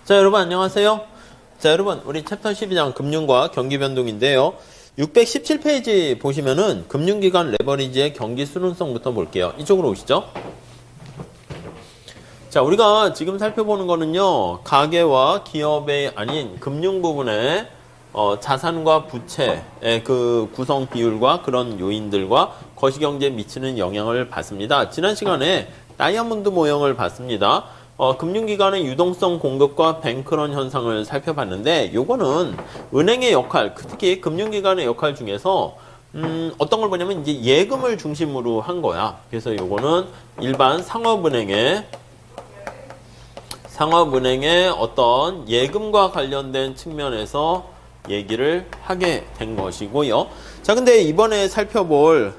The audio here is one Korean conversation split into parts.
자, 여러분 안녕하세요. 자, 여러분 우리 챕터 12장 금융과 경기 변동인데요. 617페이지 보시면은 금융기관 레버리지의 경기 수능성부터 볼게요. 이쪽으로 오시죠. 자, 우리가 지금 살펴보는 거는요, 가계와 기업의 아닌 금융 부분의 자산과 부채의 그 구성 비율과 그런 요인들과 거시경제에 미치는 영향을 봤습니다. 지난 시간에 다이아몬드 모형을 봤습니다. 금융기관의 유동성 공급과 뱅크런 현상을 살펴봤는데, 요거는 은행의 역할, 특히 금융기관의 역할 중에서 어떤 걸 보냐면 이제 예금을 중심으로 한 거야. 그래서 요거는 일반 상업은행의 어떤 예금과 관련된 측면에서 얘기를 하게 된 것이고요. 자, 근데 이번에 살펴볼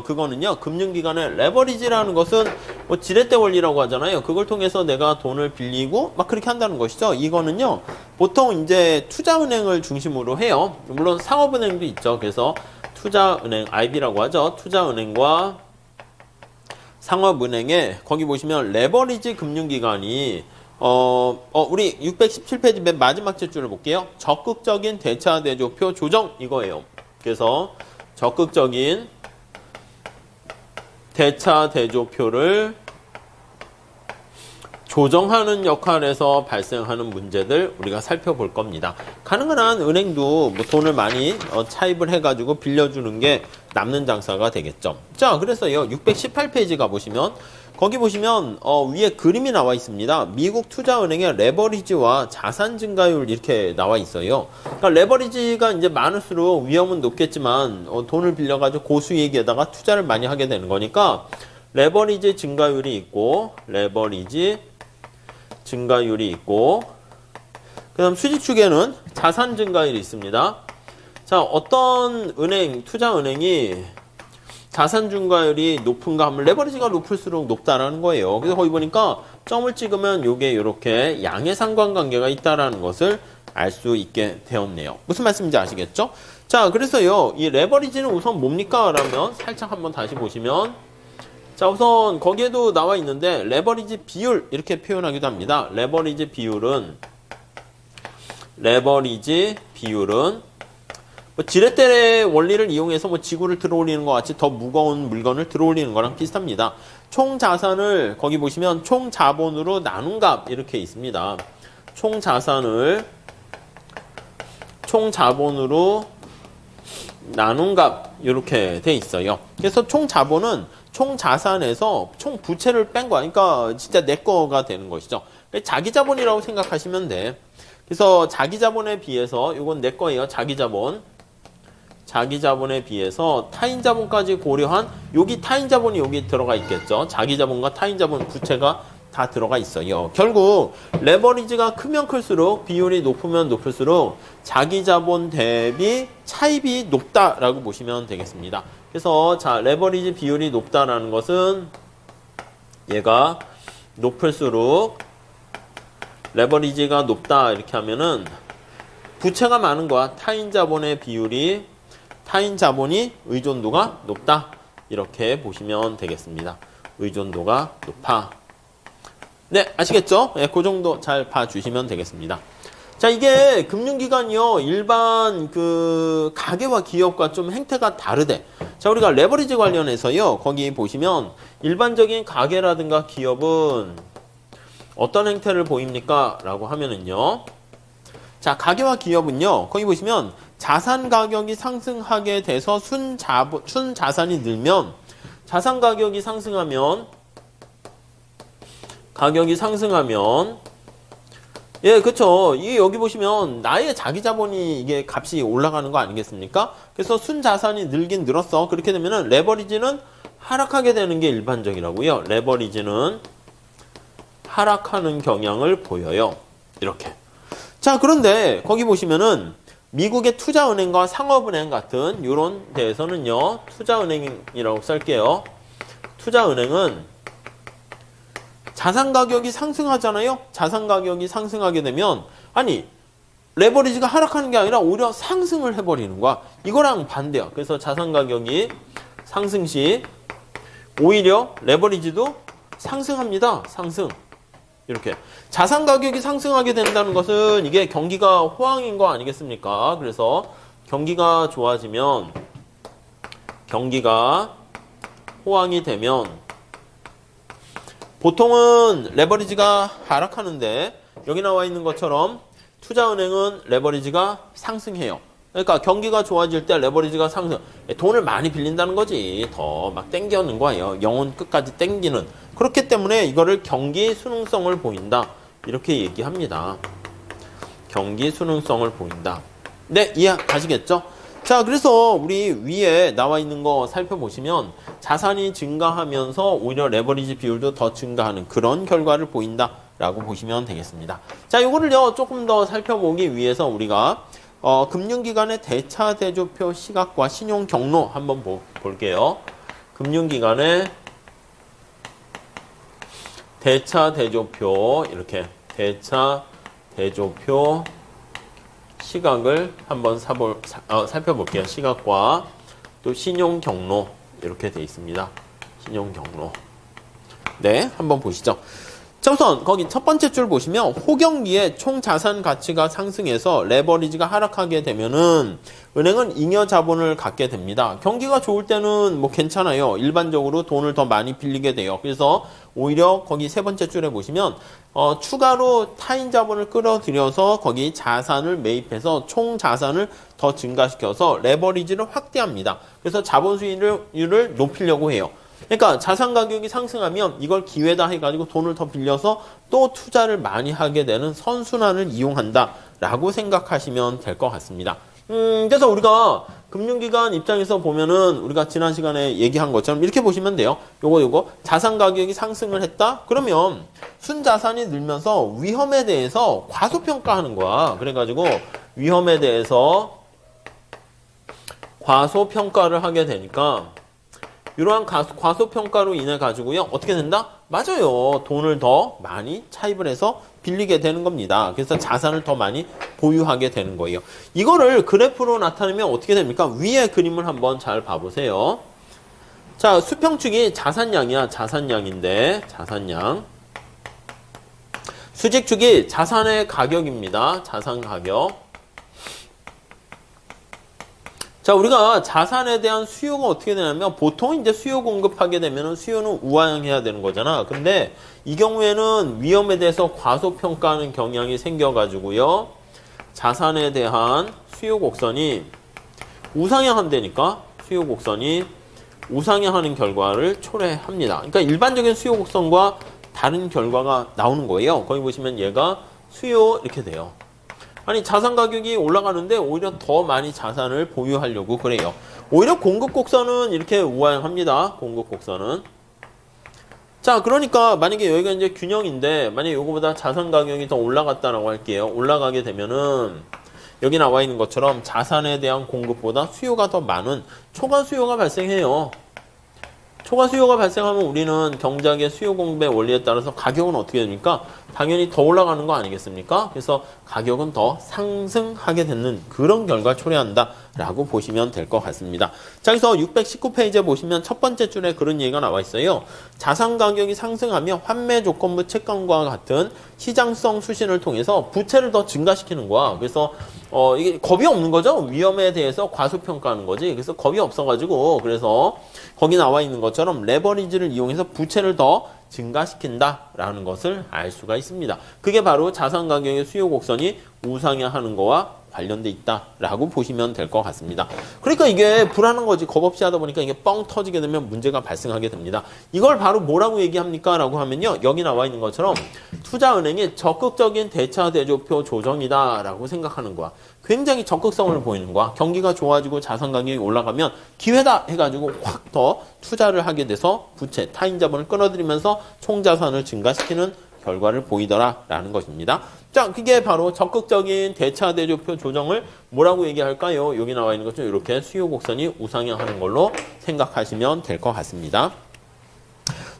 그거는요, 금융기관의 레버리지라는 것은 뭐 지렛대 원리라고 하잖아요. 그걸 통해서 내가 돈을 빌리고 막 그렇게 한다는 것이죠. 이거는요, 보통 이제 투자은행을 중심으로 해요. 물론 상업은행도 있죠. 그래서 투자은행, IB라고 하죠. 투자은행과 상업은행에 거기 보시면 레버리지 금융기관이 우리 617페이지 맨 마지막 줄을 볼게요. 적극적인 대차 대조표 조정 이거예요. 그래서 적극적인 대차 대조표를 조정하는 역할에서 발생하는 문제들 우리가 살펴볼 겁니다. 가능한 한 은행도 뭐 돈을 많이 차입을 해가지고 빌려주는 게 남는 장사가 되겠죠. 자, 그래서요 618페이지 가보시면 거기 보시면 위에 그림이 나와 있습니다. 미국 투자은행의 레버리지와 자산 증가율 이렇게 나와 있어요. 그러니까 레버리지가 이제 많을수록 위험은 높겠지만 돈을 빌려가지고 고수익에다가 투자를 많이 하게 되는 거니까 레버리지 증가율이 있고 그 다음 수직축에는 자산 증가율이 있습니다. 자, 어떤 은행, 투자은행이 자산 증가율이 높은가 하면 레버리지가 높을수록 높다라는 거예요. 그래서 거기 보니까 점을 찍으면 요게 이렇게 양의 상관관계가 있다라는 것을 알 수 있게 되었네요. 무슨 말씀인지 아시겠죠? 자, 그래서요, 이 레버리지는 우선 뭡니까? 라면 살짝 한번 다시 보시면, 자, 우선 거기에도 나와 있는데 레버리지 비율 이렇게 표현하기도 합니다. 레버리지 비율은 뭐 지렛대 원리를 이용해서 뭐 지구를 들어올리는 것 같이 더 무거운 물건을 들어올리는 거랑 비슷합니다. 총 자산을 거기 보시면 총 자본으로 나눈 값 이렇게 있습니다. 총 자산을 총 자본으로 나눈 값 이렇게 돼 있어요. 그래서 총 자본은 총 자산에서 총 부채를 뺀 거야. 그러니까 진짜 내 거가 되는 것이죠. 자기 자본이라고 생각하시면 돼. 그래서 자기 자본에 비해서 이건 내 거예요. 자기 자본에 비해서 타인 자본까지 고려한 여기 타인 자본이 여기 들어가 있겠죠. 자기 자본과 타인 자본 부채가 다 들어가 있어요. 결국 레버리지가 크면 클수록 비율이 높으면 높을수록 자기 자본 대비 차입이 높다라고 보시면 되겠습니다. 그래서 자, 레버리지 비율이 높다라는 것은 얘가 높을수록 레버리지가 높다 이렇게 하면은 부채가 많은 거야. 타인 자본이 의존도가 높다. 이렇게 보시면 되겠습니다. 의존도가 높아. 네, 아시겠죠? 네, 그 정도 잘 봐주시면 되겠습니다. 자, 이게 금융기관이요, 일반 그 가계와 기업과 좀 행태가 다르대. 자, 우리가 레버리지 관련해서요, 거기 보시면 일반적인 가계라든가 기업은 어떤 행태를 보입니까? 라고 하면은요. 자, 가계와 기업은요, 거기 보시면 자산 가격이 상승하게 돼서 순자산이 늘면, 자산 가격이 상승하면, 예, 그쵸. 이게 여기 보시면 나의 자기 자본이 이게 값이 올라가는 거 아니겠습니까? 그래서 순자산이 늘긴 늘었어. 그렇게 되면은 레버리지는 하락하게 되는 게 일반적이라고요. 레버리지는 하락하는 경향을 보여요. 이렇게. 자, 그런데 거기 보시면은 미국의 투자은행과 상업은행 같은 이런 데에서는요, 투자은행이라고 쓸게요. 투자은행은 자산 가격이 상승하잖아요. 자산 가격이 상승하게 되면 아니 레버리지가 하락하는 게 아니라 오히려 상승을 해버리는 거야. 이거랑 반대야. 그래서 자산 가격이 상승 시 오히려 레버리지도 상승합니다. 상승. 이렇게 자산 가격이 상승하게 된다는 것은 이게 경기가 호황인 거 아니겠습니까? 그래서 경기가 좋아지면 경기가 호황이 되면 보통은 레버리지가 하락하는데 여기 나와 있는 것처럼 투자은행은 레버리지가 상승해요. 그러니까 경기가 좋아질 때 레버리지가 상승, 돈을 많이 빌린다는 거지. 더 막 땡겨는 거예요. 영혼 끝까지 땡기는. 그렇기 때문에 이거를 경기 순응성을 보인다. 이렇게 얘기합니다. 경기 순응성을 보인다. 네, 이해 가시겠죠? 자, 그래서 우리 위에 나와 있는 거 살펴보시면 자산이 증가하면서 오히려 레버리지 비율도 더 증가하는 그런 결과를 보인다라고 보시면 되겠습니다. 자, 이거를요 조금 더 살펴보기 위해서 우리가 금융기관의 대차 대조표 시각과 신용 경로 한번 볼게요. 금융기관의 대차 대조표, 이렇게 대차 대조표 시각을 한번 살펴볼게요. 시각과 또 신용 경로 이렇게 돼 있습니다. 신용 경로. 네, 한번 보시죠. 자, 우선 거기 첫 번째 줄 보시면 호경기에 총 자산 가치가 상승해서 레버리지가 하락하게 되면은 은행은 잉여 자본을 갖게 됩니다. 경기가 좋을 때는 뭐 괜찮아요. 일반적으로 돈을 더 많이 빌리게 돼요. 그래서 오히려 거기 세 번째 줄에 보시면 추가로 타인 자본을 끌어들여서 거기 자산을 매입해서 총 자산을 더 증가시켜서 레버리지를 확대합니다. 그래서 자본 수익률을 높이려고 해요. 그러니까 자산 가격이 상승하면 이걸 기회다 해가지고 돈을 더 빌려서 또 투자를 많이 하게 되는 선순환을 이용한다라고 생각하시면 될 것 같습니다. 그래서 우리가 금융기관 입장에서 보면은 우리가 지난 시간에 얘기한 것처럼 이렇게 보시면 돼요. 요거 자산 가격이 상승을 했다? 그러면 순자산이 늘면서 위험에 대해서 과소평가하는 거야. 그래가지고 위험에 대해서 과소평가를 하게 되니까 이러한 과소평가로 인해 가지고요 어떻게 된다? 맞아요. 돈을 더 많이 차입을 해서 빌리게 되는 겁니다. 그래서 자산을 더 많이 보유하게 되는 거예요. 이거를 그래프로 나타내면 어떻게 됩니까? 위에 그림을 한번 잘 봐보세요. 자, 수평축이 자산량이야. 자산량인데 자산량. 수직축이 자산의 가격입니다. 자산 가격. 자, 우리가 자산에 대한 수요가 어떻게 되냐면 보통 이제 수요 공급하게 되면 수요는 우하향해야 되는 거잖아. 근데 이 경우에는 위험에 대해서 과소평가하는 경향이 생겨가지고요. 자산에 대한 수요 곡선이 우상향한다니까 수요 곡선이 우상향하는 결과를 초래합니다. 그러니까 일반적인 수요 곡선과 다른 결과가 나오는 거예요. 거기 보시면 얘가 수요 이렇게 돼요. 아니 자산 가격이 올라가는데 오히려 더 많이 자산을 보유하려고 그래요. 오히려 공급 곡선은 이렇게 우하향합니다. 공급 곡선은. 자, 그러니까 만약에 여기가 이제 균형인데 만약에 이거보다 자산 가격이 더 올라갔다라고 할게요. 올라가게 되면은 여기 나와 있는 것처럼 자산에 대한 공급보다 수요가 더 많은 초과 수요가 발생해요. 초과 수요가 발생하면 우리는 경제학의 수요 공급의 원리에 따라서 가격은 어떻게 됩니까? 당연히 더 올라가는 거 아니겠습니까? 그래서 가격은 더 상승하게 되는 그런 결과를 초래한다라고 보시면 될 것 같습니다. 자, 그래서 619페이지에 보시면 첫 번째 줄에 그런 얘기가 나와 있어요. 자산 가격이 상승하며 환매 조건부 채권과 같은 시장성 수신을 통해서 부채를 더 증가시키는 거야. 그래서 이게 겁이 없는 거죠. 위험에 대해서 과소평가하는 거지. 그래서 겁이 없어가지고 그래서 거기 나와 있는 것처럼 레버리지를 이용해서 부채를 더 증가시킨다라는 것을 알 수가 있습니다. 그게 바로 자산 가격의 수요 곡선이 우상향하는 거와 관련돼 있다라고 보시면 될 것 같습니다. 그러니까 이게 불안한 거지. 겁 없이 하다 보니까 이게 뻥 터지게 되면 문제가 발생하게 됩니다. 이걸 바로 뭐라고 얘기합니까? 라고 하면요. 여기 나와 있는 것처럼 투자은행이 적극적인 대차 대조표 조정이다 라고 생각하는 거야. 굉장히 적극성을 보이는 거야. 경기가 좋아지고 자산 가격이 올라가면 기회다 해가지고 확 더 투자를 하게 돼서 부채, 타인 자본을 끌어들이면서 총자산을 증가시키는 결과를 보이더라라는 것입니다. 자, 그게 바로 적극적인 대차 대조표 조정을 뭐라고 얘기할까요? 여기 나와 있는 것처럼 이렇게 수요 곡선이 우상향하는 걸로 생각하시면 될 것 같습니다.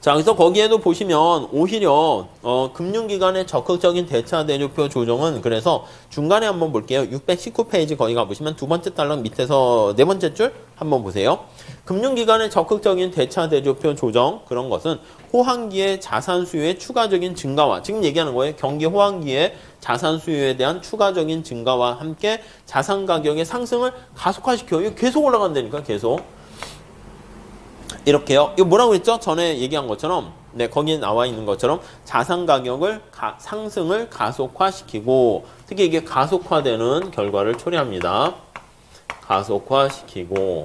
자, 그래서 거기에도 보시면 오히려 금융기관의 적극적인 대차 대조표 조정은 그래서 중간에 한번 볼게요. 619페이지 거기 가보시면 두 번째 달랑 밑에서 네 번째 줄 한번 보세요. 금융기관의 적극적인 대차 대조표 조정 그런 것은 호황기의 자산 수요의 추가적인 증가와 지금 얘기하는 거예요. 경기 호황기의 자산 수요에 대한 추가적인 증가와 함께 자산 가격의 상승을 가속화시켜요. 이거 계속 올라간다니까 계속. 이렇게요. 이거 뭐라고 했죠? 전에 얘기한 것처럼 네, 거기에 나와 있는 것처럼 자산 가격을 상승을 가속화시키고 특히 이게 가속화되는 결과를 초래합니다. 가속화시키고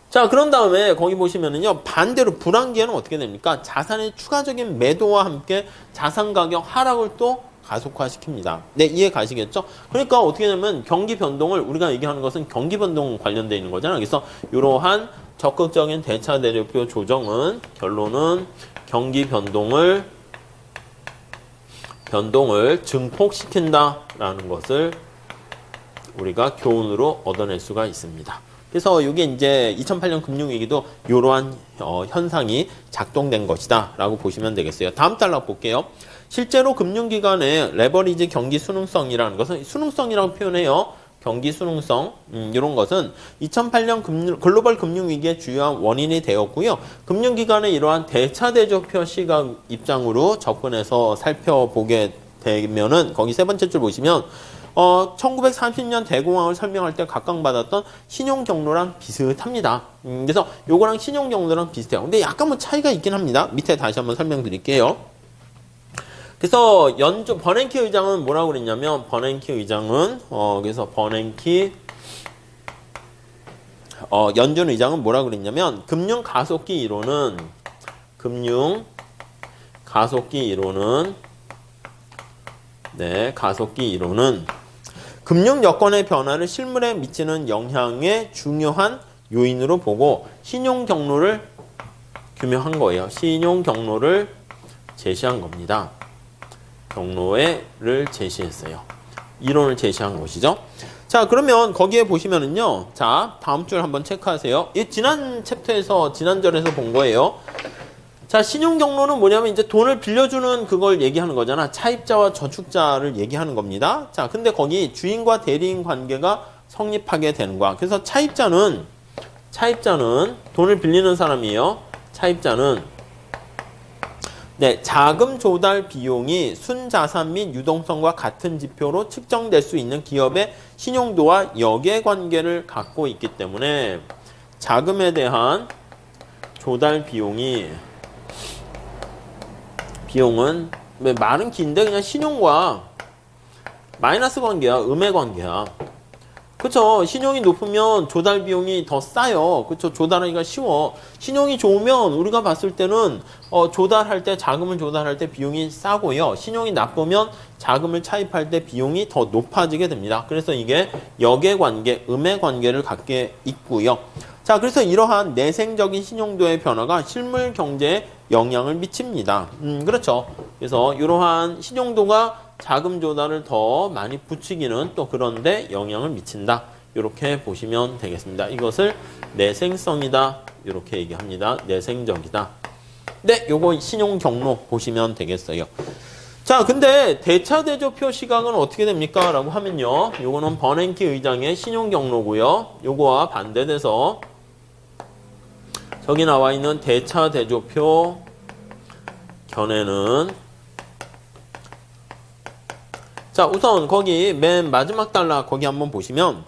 자, 그런 다음에 거기 보시면은요. 반대로 불황기에는 어떻게 됩니까? 자산의 추가적인 매도와 함께 자산 가격 하락을 또 가속화시킵니다. 네, 이해 가시겠죠? 그러니까 어떻게 되면 경기 변동을 우리가 얘기하는 것은 경기 변동 관련되어 있는 거잖아요. 그래서 이러한 적극적인 대차 대조표 조정은 결론은 경기 변동을 증폭시킨다라는 것을 우리가 교훈으로 얻어낼 수가 있습니다. 그래서 이게 이제 2008년 금융위기도 이러한 현상이 작동된 것이다 라고 보시면 되겠어요. 다음 달락 볼게요. 실제로 금융기관의 레버리지 경기 순응성이라는 것은 순응성이라고 표현해요. 경기 순응성 이런 것은 2008년 글로벌 금융위기의 주요한 원인이 되었고요. 금융기관의 이러한 대차 대조표 시각 입장으로 접근해서 살펴보게 되면은 거기 세 번째 줄 보시면 1930년 대공황을 설명할 때 각광받았던 신용 경로랑 비슷합니다. 그래서 요거랑 신용 경로랑 비슷해요. 근데 약간 뭐 차이가 있긴 합니다. 밑에 다시 한번 설명드릴게요. 그래서 버냉키 의장은 뭐라고 그랬냐면 버냉키 의장은 그래서 버냉키 연준 의장은 뭐라고 그랬냐면 금융 가속기 이론은 금융 여건의 변화를 실물에 미치는 영향의 중요한 요인으로 보고 신용 경로를 규명한 거예요. 신용 경로를 제시한 겁니다. 경로를 제시했어요. 이론을 제시한 것이죠. 자, 그러면 거기에 보시면은요. 자, 다음 줄 한번 체크하세요. 이 지난 챕터에서 지난절에서 본 거예요. 자, 신용 경로는 뭐냐면 이제 돈을 빌려주는 그걸 얘기하는 거잖아. 차입자와 저축자를 얘기하는 겁니다. 자, 근데 거기 주인과 대리인 관계가 성립하게 되는 거야. 그래서 차입자는 돈을 빌리는 사람이에요. 차입자는 네, 자금 조달 비용이 순자산 및 유동성과 같은 지표로 측정될 수 있는 기업의 신용도와 역의관계를 갖고 있기 때문에 자금에 대한 조달 비용은 말은 긴데 그냥 신용과 마이너스 관계야, 음의 관계야. 그쵸? 신용이 높으면 조달 비용이 더 싸요. 그쵸? 조달하기가 쉬워. 신용이 좋으면 우리가 봤을 때는 자금을 조달할 때 비용이 싸고요. 신용이 나쁘면 자금을 차입할 때 비용이 더 높아지게 됩니다. 그래서 이게 역의 관계, 음의 관계를 갖게 있고요. 자, 그래서 이러한 내생적인 신용도의 변화가 실물 경제에 영향을 미칩니다. 그렇죠. 그래서 이러한 신용도가 자금 조달을 더 많이 부추기는 또 그런데 영향을 미친다. 이렇게 보시면 되겠습니다. 이것을 내생성이다. 이렇게 얘기합니다. 내생적이다. 네, 요거 신용 경로 보시면 되겠어요. 자, 근데 대차 대조표 시각은 어떻게 됩니까? 라고 하면요. 요거는 버냉키 의장의 신용 경로고요. 요거와 반대돼서 저기 나와 있는 대차 대조표 견해는 자, 우선 거기 맨 마지막 달락 거기 한번 보시면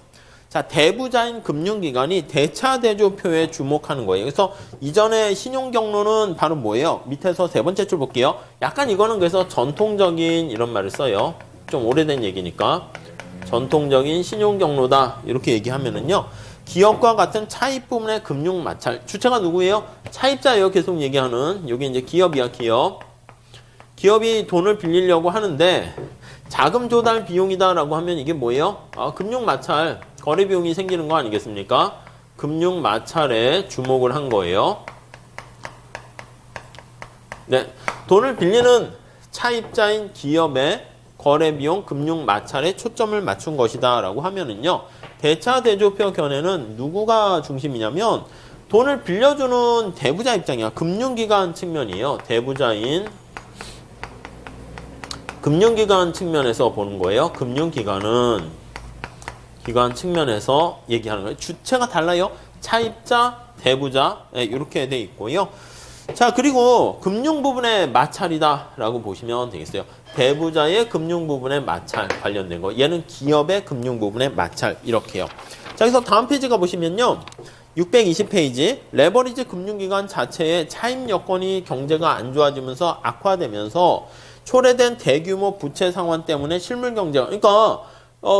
자, 대부자인 금융기관이 대차 대조표에 주목하는 거예요. 그래서 이전에 신용 경로는 바로 뭐예요? 밑에서 세 번째 줄 볼게요. 약간 이거는 그래서 전통적인 이런 말을 써요. 좀 오래된 얘기니까. 전통적인 신용 경로다. 이렇게 얘기하면은요. 기업과 같은 차입 부문의 금융 마찰. 주체가 누구예요? 차입자예요. 계속 얘기하는. 여기 이제 기업이야, 기업. 기업이 돈을 빌리려고 하는데 자금 조달 비용이다라고 하면 이게 뭐예요? 금융 마찰, 거래 비용이 생기는 거 아니겠습니까? 금융 마찰에 주목을 한 거예요. 네, 돈을 빌리는 차입자인 기업의 거래 비용, 금융 마찰에 초점을 맞춘 것이다라고 하면은요. 대차 대조표 견해는 누구가 중심이냐면 돈을 빌려주는 대부자 입장이야. 금융기관 측면이에요. 대부자인 금융기관 측면에서 보는 거예요. 금융기관은 기관 측면에서 얘기하는 거예요. 주체가 달라요. 차입자, 대부자 이렇게 돼 있고요. 자, 그리고 금융 부분의 마찰이다라고 보시면 되겠어요. 대부자의 금융 부분의 마찰 관련된 거. 얘는 기업의 금융 부분의 마찰 이렇게요. 자, 그래서 다음 페이지 가보시면요. 620페이지 레버리지 금융기관 자체의 차입 여건이 경제가 안 좋아지면서 악화되면서 초래된 대규모 부채 상환 때문에 실물 경제가 그러니까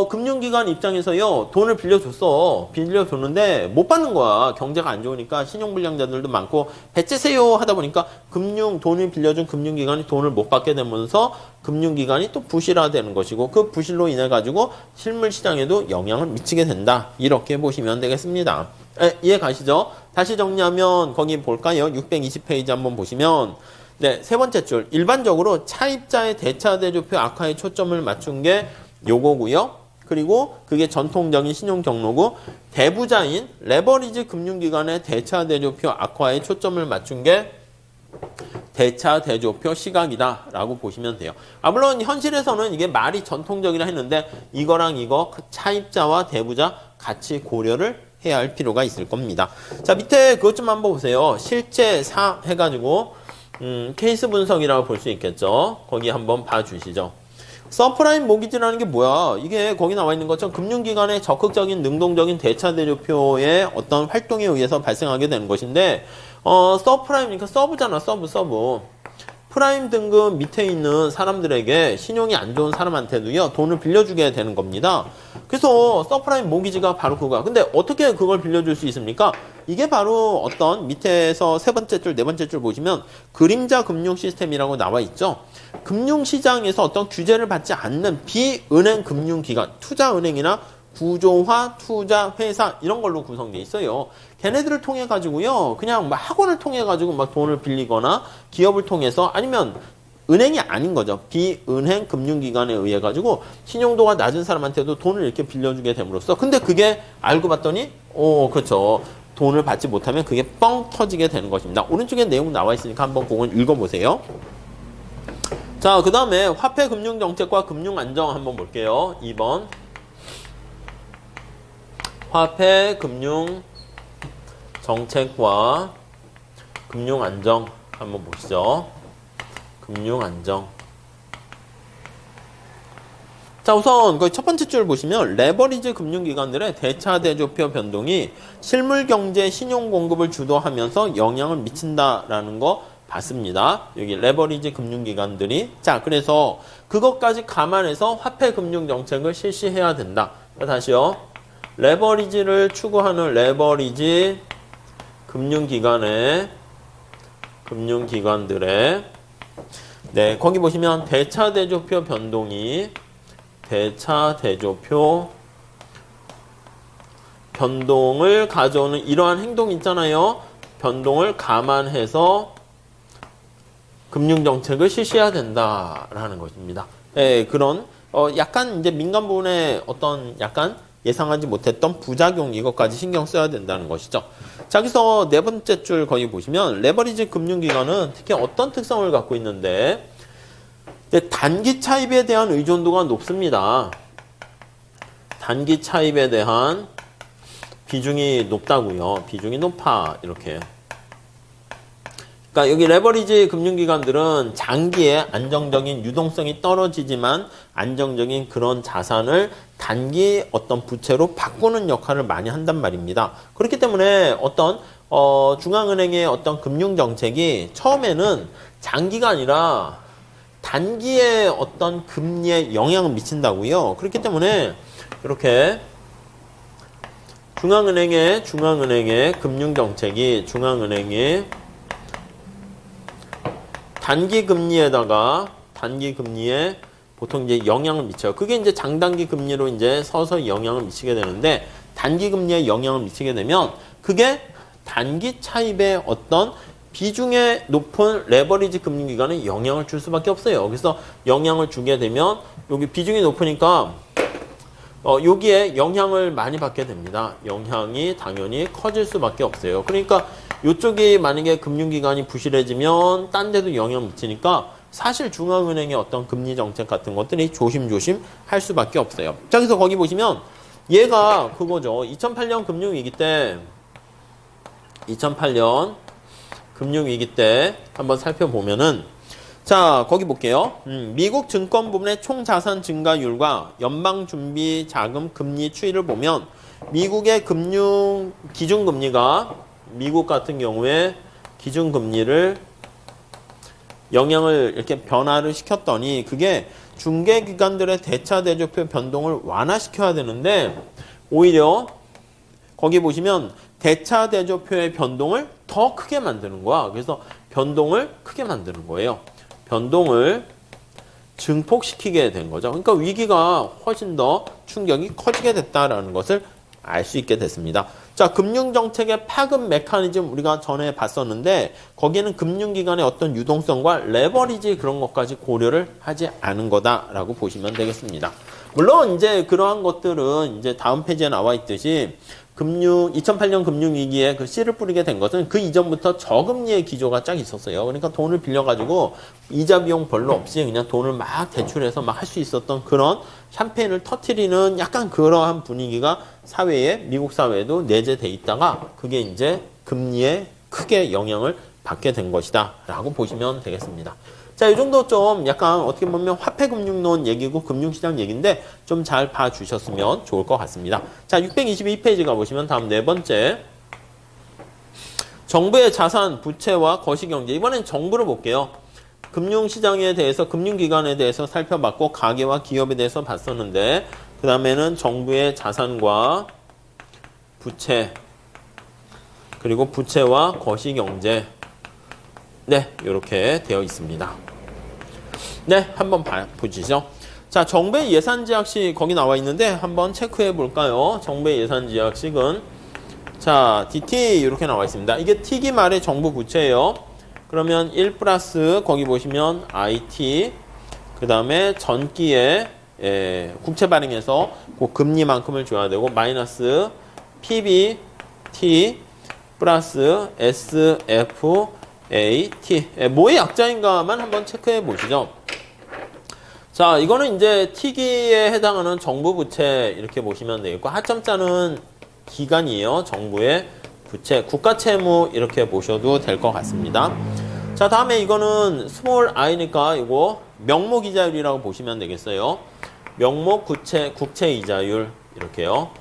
금융기관 입장에서요 돈을 빌려줬는데 못 받는 거야. 경제가 안 좋으니까 신용불량자들도 많고 배째세요 하다 보니까 돈을 빌려준 금융기관이 돈을 못 받게 되면서 금융기관이 또 부실화되는 것이고 그 부실로 인해 가지고 실물시장에도 영향을 미치게 된다. 이렇게 보시면 되겠습니다. 이해 가시죠? 다시 정리하면 거기 볼까요? 620페이지 한번 보시면 네, 세 번째 줄 일반적으로 차입자의 대차대조표 악화에 초점을 맞춘 게 요거고요. 그리고 그게 전통적인 신용 경로고 대부자인 레버리지 금융기관의 대차대조표 악화에 초점을 맞춘 게 대차대조표 시각이다라고 보시면 돼요. 물론 현실에서는 이게 말이 전통적이라 했는데 이거랑 이거 차입자와 대부자 같이 고려를 해야 할 필요가 있을 겁니다. 자, 밑에 그것 좀 한번 보세요. 실제 사 해가지고 케이스 분석이라고 볼 수 있겠죠. 거기 한번 봐주시죠. 서프라임 모기지라는 게 뭐야? 이게 거기 나와 있는 것처럼 금융기관의 적극적인 능동적인 대차대조표의 어떤 활동에 의해서 발생하게 되는 것인데 서프라임이니까 서브잖아. 서브. 프라임 등급 밑에 있는 사람들에게 신용이 안 좋은 사람한테도요 돈을 빌려주게 되는 겁니다. 그래서 서프라임 모기지가 바로 그거야. 근데 어떻게 그걸 빌려줄 수 있습니까? 이게 바로 어떤 밑에서 세 번째 줄, 네 번째 줄 보시면 그림자 금융 시스템이라고 나와 있죠. 금융시장에서 어떤 규제를 받지 않는 비은행 금융기관, 투자은행이나 구조화 투자 회사 이런 걸로 구성되어 있어요. 걔네들을 통해 가지고요. 그냥 막 학원을 통해 가지고 막 돈을 빌리거나 기업을 통해서 아니면 은행이 아닌 거죠. 비은행 금융기관에 의해 가지고 신용도가 낮은 사람한테도 돈을 이렇게 빌려주게 됨으로써 근데 그게 알고 봤더니 그렇죠. 돈을 받지 못하면 그게 뻥 터지게 되는 것입니다. 오른쪽에 내용 나와 있으니까 한번 그건 읽어보세요. 자, 그 다음에 화폐금융정책과 금융안정 한번 볼게요. 2번 화폐금융정책과 금융안정 한번 보시죠. 금융안정. 자, 우선 거기 첫 번째 줄 보시면 레버리지 금융기관들의 대차대조표 변동이 실물경제 신용공급을 주도하면서 영향을 미친다라는 거 봤습니다. 여기 레버리지 금융기관들이. 자, 그래서 그것까지 감안해서 화폐금융정책을 실시해야 된다. 다시요. 레버리지를 추구하는 레버리지 금융기관들의 네, 거기 보시면 대차대조표 변동이 대차대조표 변동을 가져오는 이러한 행동이 있잖아요. 변동을 감안해서 금융정책을 실시해야 된다라는 것입니다. 예, 그런 약간 이제 민간 부분에 어떤 약간 예상하지 못했던 부작용 이것까지 신경 써야 된다는 것이죠. 자, 여기서 네 번째 줄 거기 보시면 레버리지 금융기관은 특히 어떤 특성을 갖고 있는데 단기 차입에 대한 의존도가 높습니다. 단기 차입에 대한 비중이 높다고요. 비중이 높아 이렇게. 그러니까 여기 레버리지 금융기관들은 장기에 안정적인 유동성이 떨어지지만 안정적인 그런 자산을 단기 어떤 부채로 바꾸는 역할을 많이 한단 말입니다. 그렇기 때문에 어떤 중앙은행의 어떤 금융정책이 처음에는 장기가 아니라 단기에 어떤 금리에 영향을 미친다고요. 그렇기 때문에 이렇게 중앙은행의 금융정책이 중앙은행의 단기 금리에 보통 이제 영향을 미쳐요. 그게 이제 장단기 금리로 이제 서서히 영향을 미치게 되는데 단기 금리에 영향을 미치게 되면 그게 단기 차입의 어떤 비중의 높은 레버리지 금융기관에 영향을 줄 수밖에 없어요. 그래서 영향을 주게 되면 여기 비중이 높으니까 여기에 영향을 많이 받게 됩니다. 영향이 당연히 커질 수밖에 없어요. 그러니까 이쪽이 만약에 금융기관이 부실해지면 딴 데도 영향 미치니까 사실 중앙은행의 어떤 금리 정책 같은 것들이 조심조심 할 수밖에 없어요. 자, 그래서 거기 보시면 얘가 그거죠. 2008년 금융위기 때 2008년 금융위기 때 한번 살펴보면은 자, 거기 볼게요. 미국 증권 부문의 총자산 증가율과 연방준비 자금 금리 추이를 보면 미국의 금융 기준금리가 미국 같은 경우에 기준금리를 영향을 이렇게 변화를 시켰더니 그게 중개기관들의 대차대조표 변동을 완화시켜야 되는데 오히려 거기 보시면 대차대조표의 변동을 더 크게 만드는 거야. 그래서 변동을 크게 만드는 거예요. 변동을 증폭시키게 된 거죠. 그러니까 위기가 훨씬 더 충격이 커지게 됐다라는 것을 알 수 있게 됐습니다. 자, 금융정책의 파급 메커니즘 우리가 전에 봤었는데 거기에는 금융기관의 어떤 유동성과 레버리지 그런 것까지 고려를 하지 않은 거다라고 보시면 되겠습니다. 물론 이제 그러한 것들은 이제 다음 페이지에 나와 있듯이 2008년 금융위기에 그 씨를 뿌리게 된 것은 그 이전부터 저금리의 기조가 쫙 있었어요. 그러니까 돈을 빌려가지고 이자 비용 별로 없이 그냥 돈을 막 대출해서 막 할 수 있었던 그런 샴페인을 터트리는 약간 그러한 분위기가 사회에, 미국 사회에도 내재돼 있다가 그게 이제 금리에 크게 영향을 받게 된 것이다 라고 보시면 되겠습니다. 자, 이 정도 좀 약간 어떻게 보면 화폐금융론 얘기고 금융시장 얘기인데 좀 잘 봐주셨으면 좋을 것 같습니다. 자, 622페이지 가보시면 다음 네 번째. 정부의 자산, 부채와 거시경제. 이번엔 정부를 볼게요. 금융시장에 대해서, 금융기관에 대해서 살펴봤고 가계와 기업에 대해서 봤었는데 그 다음에는 정부의 자산과 부채 그리고 부채와 거시경제. 네, 이렇게 되어 있습니다. 네, 한번 보시죠. 자, 정부의 예산지약식 거기 나와 있는데 한번 체크해 볼까요? 정부의 예산지약식은 자, DT 이렇게 나와 있습니다. 이게 T기 말의 정부 부채예요. 그러면 1 플러스 거기 보시면 IT 그 다음에 전기에 국채 발행해서 그 금리만큼을 줘야 되고 마이너스 PBT 플러스 SFAT 뭐의 약자인가만 한번 체크해 보시죠. 자, 이거는 이제 T기에 해당하는 정부 부채 이렇게 보시면 되겠고 하점자는 기간이에요. 정부의 부채, 국가 채무 이렇게 보셔도 될 것 같습니다. 자, 다음에 이거는 스몰 i니까 이거 명목 이자율이라고 보시면 되겠어요. 명목 국채 이자율 이렇게요.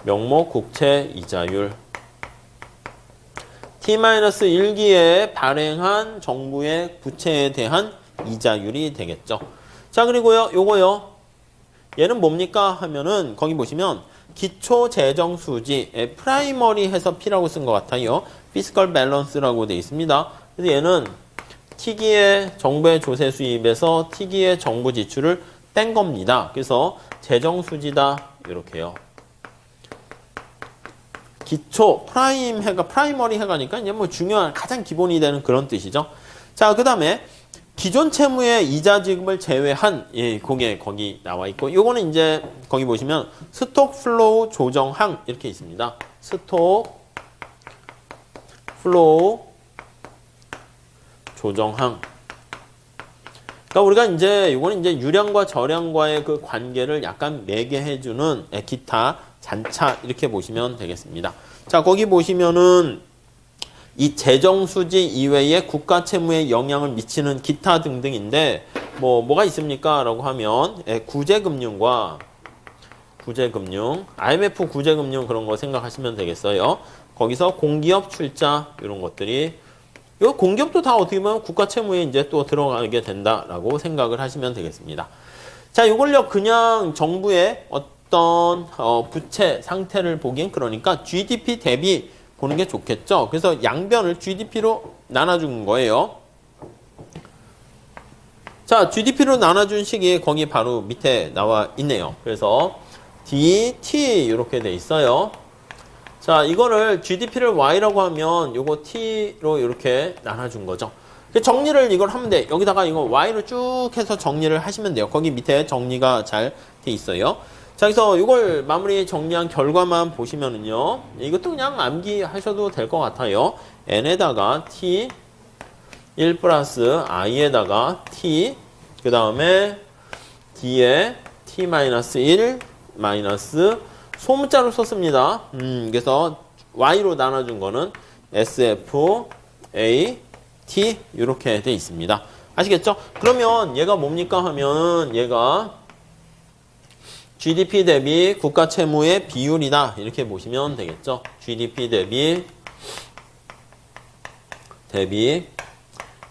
명목 국채 이자율. T-1기에 발행한 정부의 부채에 대한 이자율이 되겠죠. 자, 그리고요, 요거요. 얘는 뭡니까? 하면은, 거기 보시면, 기초재정수지, 프라이머리 해서 P라고 쓴 것 같아요. 피스컬 밸런스라고 되어 있습니다. 그래서 얘는 T기의 정부의 조세 수입에서 T기의 정부 지출을 뺀 겁니다. 그래서 재정수지다. 이렇게요. 기초, 프라이머리 해가니까 이제 뭐 중요한, 가장 기본이 되는 그런 뜻이죠. 자, 그 다음에, 기존 채무의 이자 지급을 제외한 그게 거기 나와 있고 요거는 이제 거기 보시면 스톡 플로우 조정항 이렇게 있습니다. 스톡 플로우 조정항. 그러니까 우리가 이제 요거는 이제 유량과 저량과의 그 관계를 약간 매개해 주는 기타 잔차 이렇게 보시면 되겠습니다. 자, 거기 보시면은 이 재정수지 이외에 국가 채무에 영향을 미치는 기타 등등인데 뭐가 있습니까? 라고 하면 구제금융과 구제금융, IMF 구제금융 그런 거 생각하시면 되겠어요. 거기서 공기업 출자 이런 것들이 이 공기업도 다 어떻게 보면 국가 채무에 이제 또 들어가게 된다라고 생각을 하시면 되겠습니다. 자, 이걸요 그냥 정부의 어떤 부채 상태를 보기엔 그러니까 GDP 대비 보는 게 좋겠죠. 그래서 양변을 GDP로 나눠준 거예요. 자, GDP로 나눠준 식이 거기 바로 밑에 나와 있네요. 그래서 DT 이렇게 돼 있어요. 자, 이거를 GDP를 Y라고 하면 요거 T로 이렇게 나눠준 거죠. 정리를 이걸 하면 돼. 여기다가 이거 Y로 쭉 해서 정리를 하시면 돼요. 거기 밑에 정리가 잘 돼 있어요. 자, 그래서 이걸 마무리 정리한 결과만 보시면은요. 이것도 그냥 암기하셔도 될 것 같아요. n에다가 t 1 플러스 i에다가 t 그 다음에 d에 t-1 마이너스 소문자로 썼습니다. 그래서 y로 나눠준 거는 sf a t 이렇게 돼 있습니다. 아시겠죠? 그러면 얘가 뭡니까 하면 얘가 GDP 대비 국가 채무의 비율이다. 이렇게 보시면 되겠죠. GDP 대비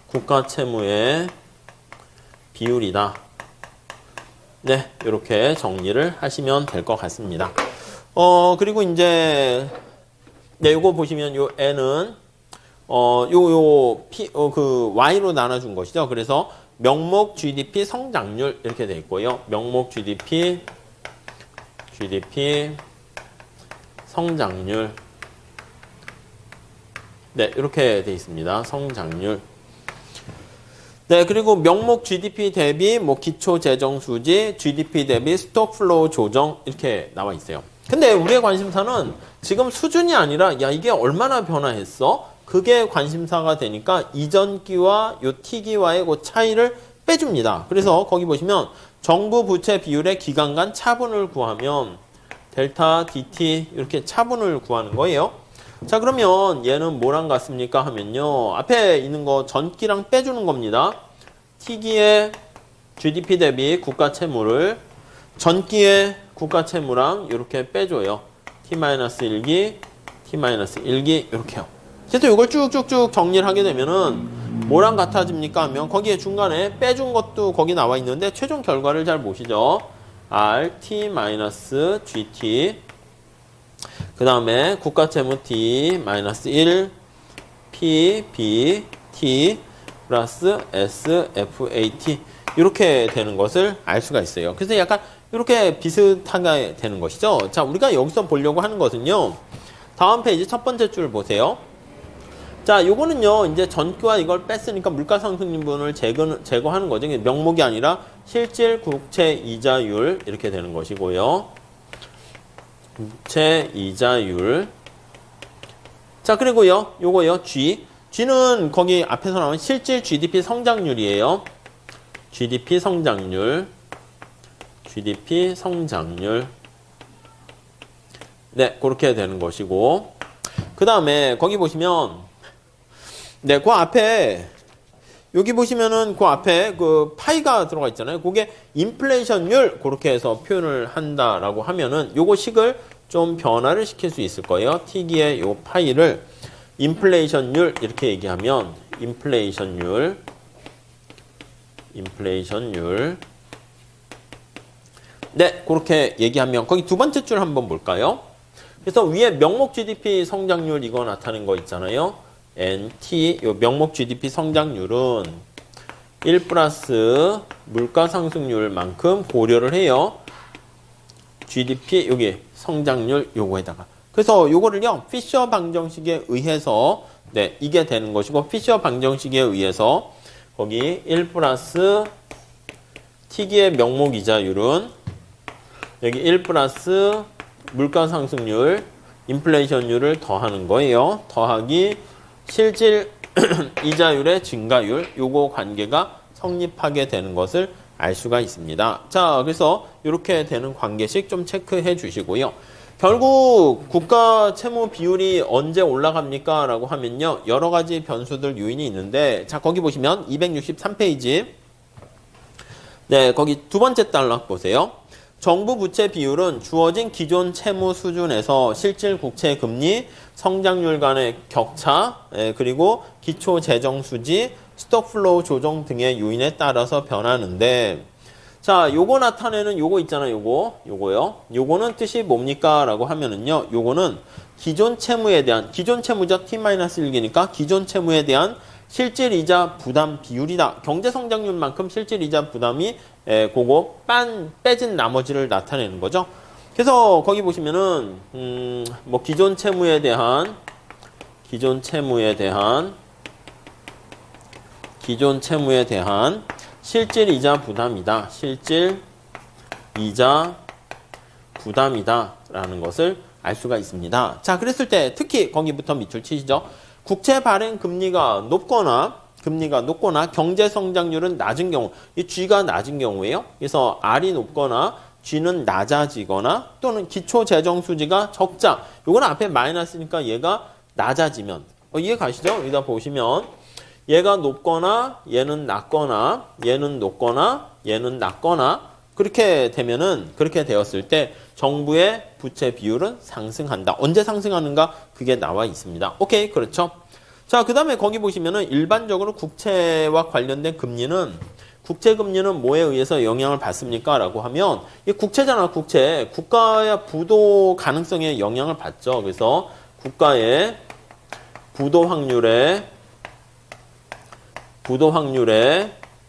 국가 채무의 비율이다. 네, 이렇게 정리를 하시면 될 것 같습니다. 그리고 이제 네, 요거 보시면 요 n은 y로 나눠준 것이죠. 그래서 명목 GDP 성장률 이렇게 돼 있고요. 명목 GDP 성장률. 네, 이렇게 돼 있습니다. 성장률. 네, 그리고 명목 GDP 대비 뭐 기초 재정 수지, GDP 대비 스톡 플로우 조정 이렇게 나와 있어요. 근데 우리의 관심사는 지금 수준이 아니라 야, 이게 얼마나 변화했어? 그게 관심사가 되니까 이전기와 요 T기와의 그 차이를 빼줍니다. 그래서 거기 보시면 정부 부채 비율의 기간 간 차분을 구하면 델타 DT 이렇게 차분을 구하는 거예요. 자, 그러면 얘는 뭐랑 같습니까 하면요. 앞에 있는 거 전기랑 빼주는 겁니다. T기의 GDP 대비 국가 채무를 전기의 국가 채무랑 이렇게 빼줘요. T-1기, T-1기 이렇게요. 그래서 이걸 쭉쭉쭉 정리를 하게 되면은 뭐랑 같아집니까 하면 거기에 중간에 빼준 것도 거기 나와 있는데 최종 결과를 잘 보시죠. RT-GT 그 다음에 국가채무 T-1 P, B, T 플러스 S, F, A, T 이렇게 되는 것을 알 수가 있어요. 그래서 약간 이렇게 비슷하게 되는 것이죠. 자, 우리가 여기서 보려고 하는 것은요. 다음 페이지 첫 번째 줄 보세요. 자, 요거는요, 이제 전기와 이걸 뺐으니까 물가상승분을 제거하는 거죠. 명목이 아니라 실질 국채 이자율 이렇게 되는 것이고요. 국채 이자율. 자, 그리고요, 요거요, G는 거기 앞에서 나온 실질 GDP 성장률이에요. GDP 성장률. 네, 그렇게 되는 것이고. 그 다음에 거기 보시면 네, 그 앞에 여기 보시면은 그 앞에 그 파이가 들어가 있잖아요. 그게 인플레이션율 그렇게 해서 표현을 한다라고 하면은 요거 식을 좀 변화를 시킬 수 있을 거예요. T기의 요 파이를 인플레이션율 이렇게 얘기하면 인플레이션율 네, 그렇게 얘기하면 거기 두 번째 줄 한번 볼까요? 그래서 위에 명목 GDP 성장률 이거 나타낸 거 있잖아요. NT, 요 명목 GDP 성장률은 1 플러스 물가 상승률만큼 고려를 해요. GDP, 여기 성장률 요거에다가. 그래서 요거를요, 피셔 방정식에 의해서, 네, 이게 되는 것이고, 피셔 방정식에 의해서, 거기 1 플러스 T기의 명목 이자율은, 여기 1 플러스 물가 상승률, 인플레이션율을 더하는 거예요. 더하기 실질 이자율의 증가율, 요거 관계가 성립하게 되는 것을 알 수가 있습니다. 자, 그래서 이렇게 되는 관계식 좀 체크해 주시고요. 결국 국가 채무 비율이 언제 올라갑니까? 라고 하면요. 여러 가지 변수들 요인이 있는데, 자, 거기 보시면 263페이지. 네, 거기 두 번째 단락 보세요. 정부 부채 비율은 주어진 기존 채무 수준에서 실질 국채 금리, 성장률 간의 격차, 그리고 기초 재정 수지, 스톡 플로우 조정 등의 요인에 따라서 변하는데, 자, 요거 나타내는 요거 있잖아요. 요거요. 요거는 뜻이 뭡니까? 라고 하면은요. 요거는 기존 채무에 대한, 기존 채무죠. T-1기니까 기존 채무에 대한 실질 이자 부담 비율이다. 경제 성장률만큼 실질 이자 부담이 그거 빼진 나머지를 나타내는 거죠. 그래서 거기 보시면은 뭐 기존 채무에 대한 실질 이자 부담이다. 실질 이자 부담이다라는 것을 알 수가 있습니다. 자, 그랬을 때 특히 거기부터 밑줄 치시죠. 국채 발행 금리가 높거나 경제 성장률은 낮은 경우, 이 G가 낮은 경우에요. 그래서 R이 높거나 G는 낮아지거나 또는 기초 재정 수지가 적자. 요건 앞에 마이너스니까 얘가 낮아지면 이해 가시죠? 여기다 보시면 얘가 높거나 얘는 낮거나 얘는 높거나 얘는 낮거나 그렇게 되었을 때 정부의 부채 비율은 상승한다. 언제 상승하는가? 그게 나와 있습니다. 오케이, 그렇죠? 자, 그 다음에 거기 보시면은 일반적으로 국채와 관련된 국채 금리는 뭐에 의해서 영향을 받습니까? 라고 하면 이 국채잖아, 국채. 국가의 부도 가능성에 영향을 받죠. 그래서 국가의 부도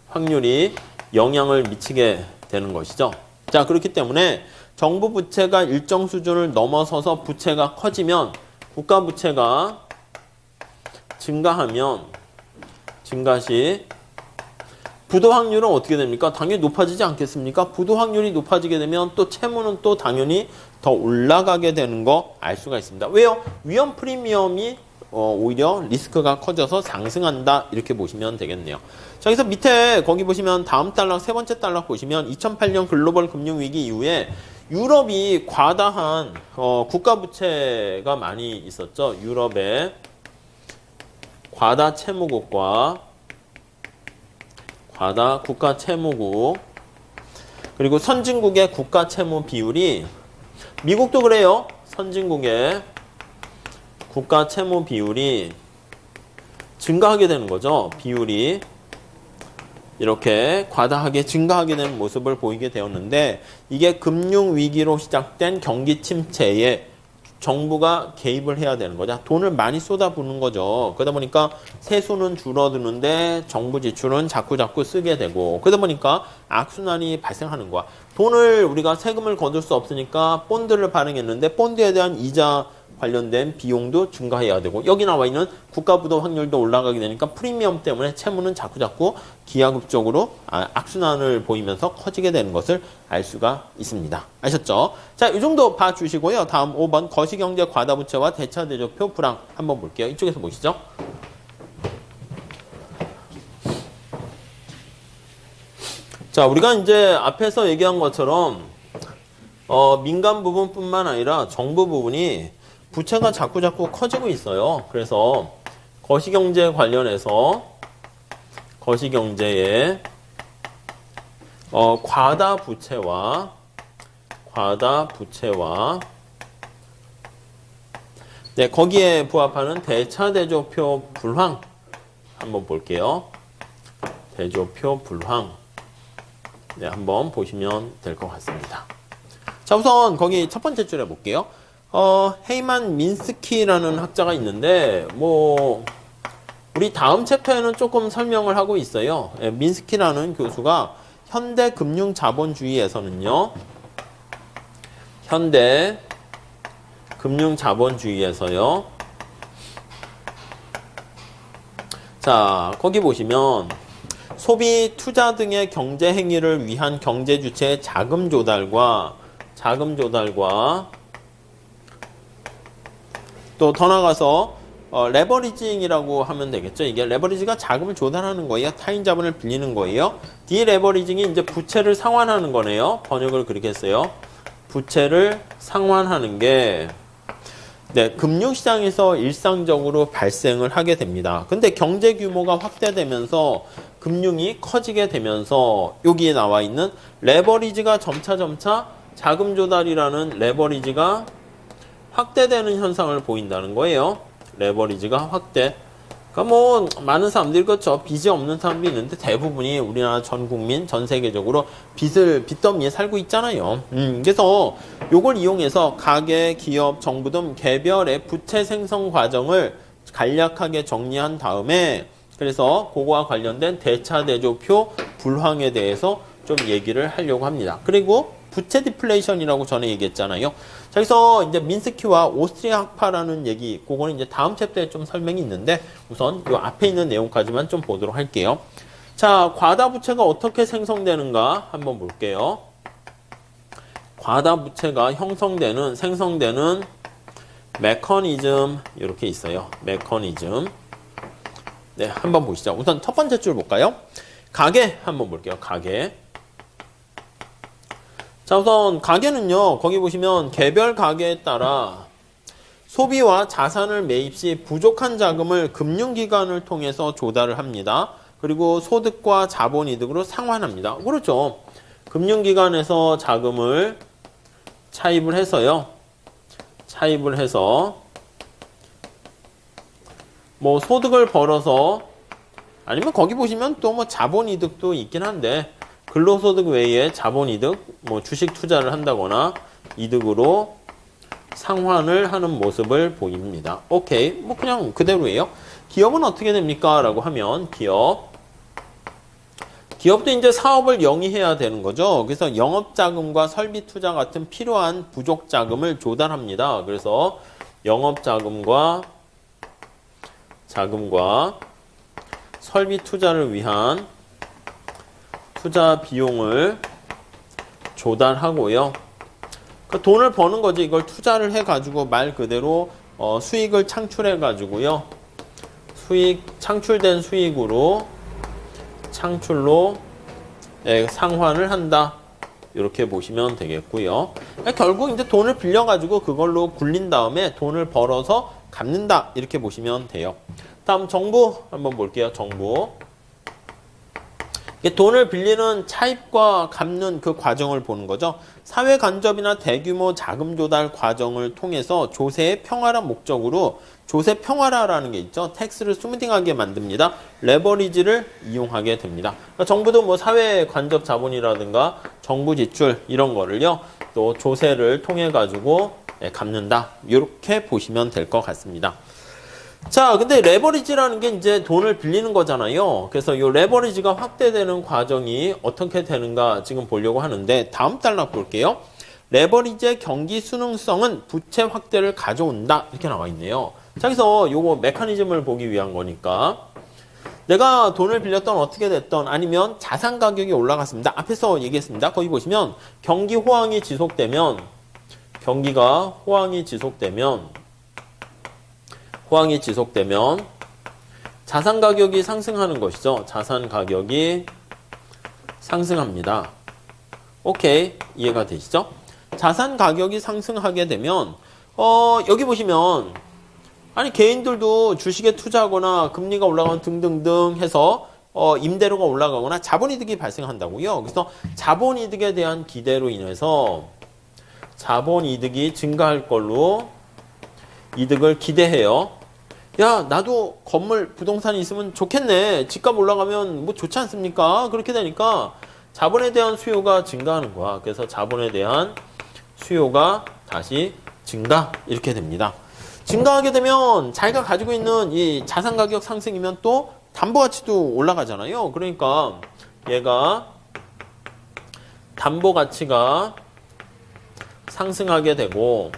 확률이 영향을 미치게 되는 것이죠. 자, 그렇기 때문에 정부 부채가 일정 수준을 넘어서서 부채가 커지면 국가 부채가 증가시 부도 확률은 어떻게 됩니까? 당연히 높아지지 않겠습니까? 부도 확률이 높아지게 되면 또 채무는 또 당연히 더 올라가게 되는 거 알 수가 있습니다. 왜요? 위험 프리미엄이 오히려 리스크가 커져서 상승한다 이렇게 보시면 되겠네요. 자, 여기서 밑에 거기 보시면 다음 단락 세 번째 단락 보시면 2008년 글로벌 금융위기 이후에 유럽이 과다한 국가 부채가 많이 있었죠. 유럽의 과다 국가 채무국 그리고 선진국의 국가 채무 비율이 미국도 그래요. 선진국의 국가 채무 비율이 증가하게 되는 거죠. 비율이 이렇게 과다하게 증가하게 되는 모습을 보이게 되었는데 이게 금융위기로 시작된 경기 침체에 정부가 개입을 해야 되는 거죠. 돈을 많이 쏟아부는 거죠. 그러다 보니까 세수는 줄어드는데 정부 지출은 자꾸 쓰게 되고 그러다 보니까 악순환이 발생하는 거야. 돈을 우리가 세금을 거둘 수 없으니까 본드를 발행했는데 본드에 대한 이자 관련된 비용도 증가해야 되고 여기 나와 있는 국가부도 확률도 올라가게 되니까 프리미엄 때문에 채무는 자꾸 기하급적으로 악순환을 보이면서 커지게 되는 것을 알 수가 있습니다. 아셨죠? 자, 이 정도 봐주시고요. 다음 5번 거시경제 과다부채와 대차대조표 불황 한번 볼게요. 이쪽에서 보시죠. 자, 우리가 이제 앞에서 얘기한 것처럼 민간 부분뿐만 아니라 정부 부분이 부채가 자꾸 커지고 있어요. 그래서 거시경제 관련해서 거시경제의 과다 부채와 네, 거기에 부합하는 대차대조표 불황 한번 볼게요. 대조표 불황 네, 한번 보시면 될 것 같습니다. 자, 우선 거기 첫 번째 줄에 볼게요. 헤이만 민스키라는 학자가 있는데 우리 다음 챕터에는 조금 설명을 하고 있어요. 예, 민스키라는 교수가 현대 금융 자본주의에서는요. 현대 금융 자본주의에서요. 자, 거기 보시면 소비, 투자 등의 경제 행위를 위한 경제 주체의 자금 조달과 또 더 나가서 레버리징이라고 하면 되겠죠. 이게 레버리지가 자금을 조달하는 거예요. 타인 자본을 빌리는 거예요. 디레버리징이 이제 부채를 상환하는 거네요. 번역을 그렇게 했어요. 부채를 상환하는 게 네, 금융시장에서 일상적으로 발생을 하게 됩니다. 근데 경제 규모가 확대되면서 금융이 커지게 되면서 여기에 나와 있는 레버리지가 점차 자금 조달이라는 레버리지가 확대되는 현상을 보인다는 거예요. 레버리지가 확대. 그러니까 많은 사람들이 그렇죠. 빚이 없는 사람도 있는데 대부분이 우리나라 전 국민, 전 세계적으로 빚더미에 살고 있잖아요. 그래서 요걸 이용해서 가계, 기업, 정부 등 개별의 부채 생성 과정을 간략하게 정리한 다음에 그래서 그거와 관련된 대차대조표 불황에 대해서 좀 얘기를 하려고 합니다. 그리고 부채 디플레이션이라고 전에 얘기했잖아요. 자, 여기서 이제 민스키와 오스트리아 학파라는 얘기, 그거는 이제 다음 챕터에 좀 설명이 있는데 우선 이 앞에 있는 내용까지만 좀 보도록 할게요. 자, 과다 부채가 어떻게 생성되는가 한번 볼게요. 과다 부채가 형성되는, 생성되는 메커니즘 이렇게 있어요. 메커니즘. 네, 한번 보시죠. 우선 첫 번째 줄 볼까요? 가계 한번 볼게요. 가계. 자, 우선 가계는요. 거기 보시면 개별 가계에 따라 소비와 자산을 매입 시 부족한 자금을 금융기관을 통해서 조달을 합니다. 그리고 소득과 자본이득으로 상환합니다. 그렇죠. 금융기관에서 자금을 차입을 해서요. 차입을 해서 뭐 소득을 벌어서 아니면 거기 보시면 또 뭐 자본이득도 있긴 한데 근로소득 외에 자본이득, 뭐 주식 투자를 한다거나 이득으로 상환을 하는 모습을 보입니다. 오케이. 뭐 그냥 그대로예요. 기업은 어떻게 됩니까? 라고 하면 기업도 이제 사업을 영위해야 되는 거죠. 그래서 영업자금과 설비투자 같은 필요한 부족자금을 조달합니다. 그래서 영업자금과 설비투자를 위한 투자 비용을 조달하고요. 그 돈을 버는 거지. 이걸 투자를 해가지고 말 그대로 수익을 창출해가지고요. 창출된 수익으로 창출로 상환을 한다. 이렇게 보시면 되겠고요. 결국 이제 돈을 빌려가지고 그걸로 굴린 다음에 돈을 벌어서 갚는다. 이렇게 보시면 돼요. 다음 정부 한번 볼게요. 정부. 돈을 빌리는 차입과 갚는 그 과정을 보는 거죠. 사회 간접이나 대규모 자금 조달 과정을 통해서 조세의 평화란 목적으로 조세 평화라는 게 있죠. 텍스를 스무딩하게 만듭니다. 레버리지를 이용하게 됩니다. 그러니까 정부도 뭐 사회 간접 자본이라든가 정부 지출 이런 거를요. 또 조세를 통해 가지고 갚는다. 이렇게 보시면 될 것 같습니다. 자, 근데 레버리지라는 게 이제 돈을 빌리는 거잖아요. 그래서 이 레버리지가 확대되는 과정이 어떻게 되는가 지금 보려고 하는데 다음 단락 볼게요. 레버리지의 경기 수능성은 부채 확대를 가져온다. 이렇게 나와 있네요. 자, 그래서 요거 메커니즘을 보기 위한 거니까 내가 돈을 빌렸던 어떻게 됐던 아니면 자산 가격이 올라갔습니다. 앞에서 얘기했습니다. 거기 보시면 경기 호황이 지속되면 자산 가격이 상승하는 것이죠. 자산 가격이 상승합니다. 오케이. 이해가 되시죠? 자산 가격이 상승하게 되면 여기 보시면 아니 개인들도 주식에 투자하거나 금리가 올라가면 등등등 해서 임대료가 올라가거나 자본이득이 발생한다고요. 그래서 자본이득에 대한 기대로 인해서 자본이득이 증가할 걸로 이득을 기대해요. 야, 나도 건물, 부동산이 있으면 좋겠네. 집값 올라가면 뭐 좋지 않습니까? 그렇게 되니까 자본에 대한 수요가 증가하는 거야. 그래서 자본에 대한 수요가 다시 증가 이렇게 됩니다. 증가하게 되면 자기가 가지고 있는 이 자산 가격 상승이면 또 담보 가치도 올라가잖아요. 그러니까 얘가 담보 가치가 상승하게 되고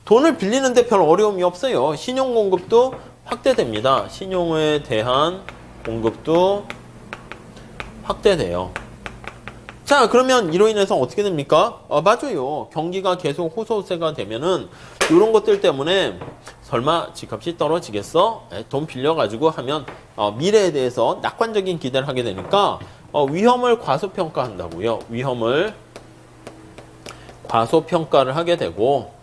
돈을 빌리는데 별 어려움이 없어요. 신용 공급도 확대됩니다. 신용에 대한 공급도 확대돼요. 자, 그러면 이로 인해서 어떻게 됩니까? 맞아요. 경기가 계속 호소세가 되면은 이런 것들 때문에 설마 집값이 떨어지겠어? 돈 빌려가지고 하면 미래에 대해서 낙관적인 기대를 하게 되니까 위험을 과소평가한다고요. 위험을 과소평가를 하게 되고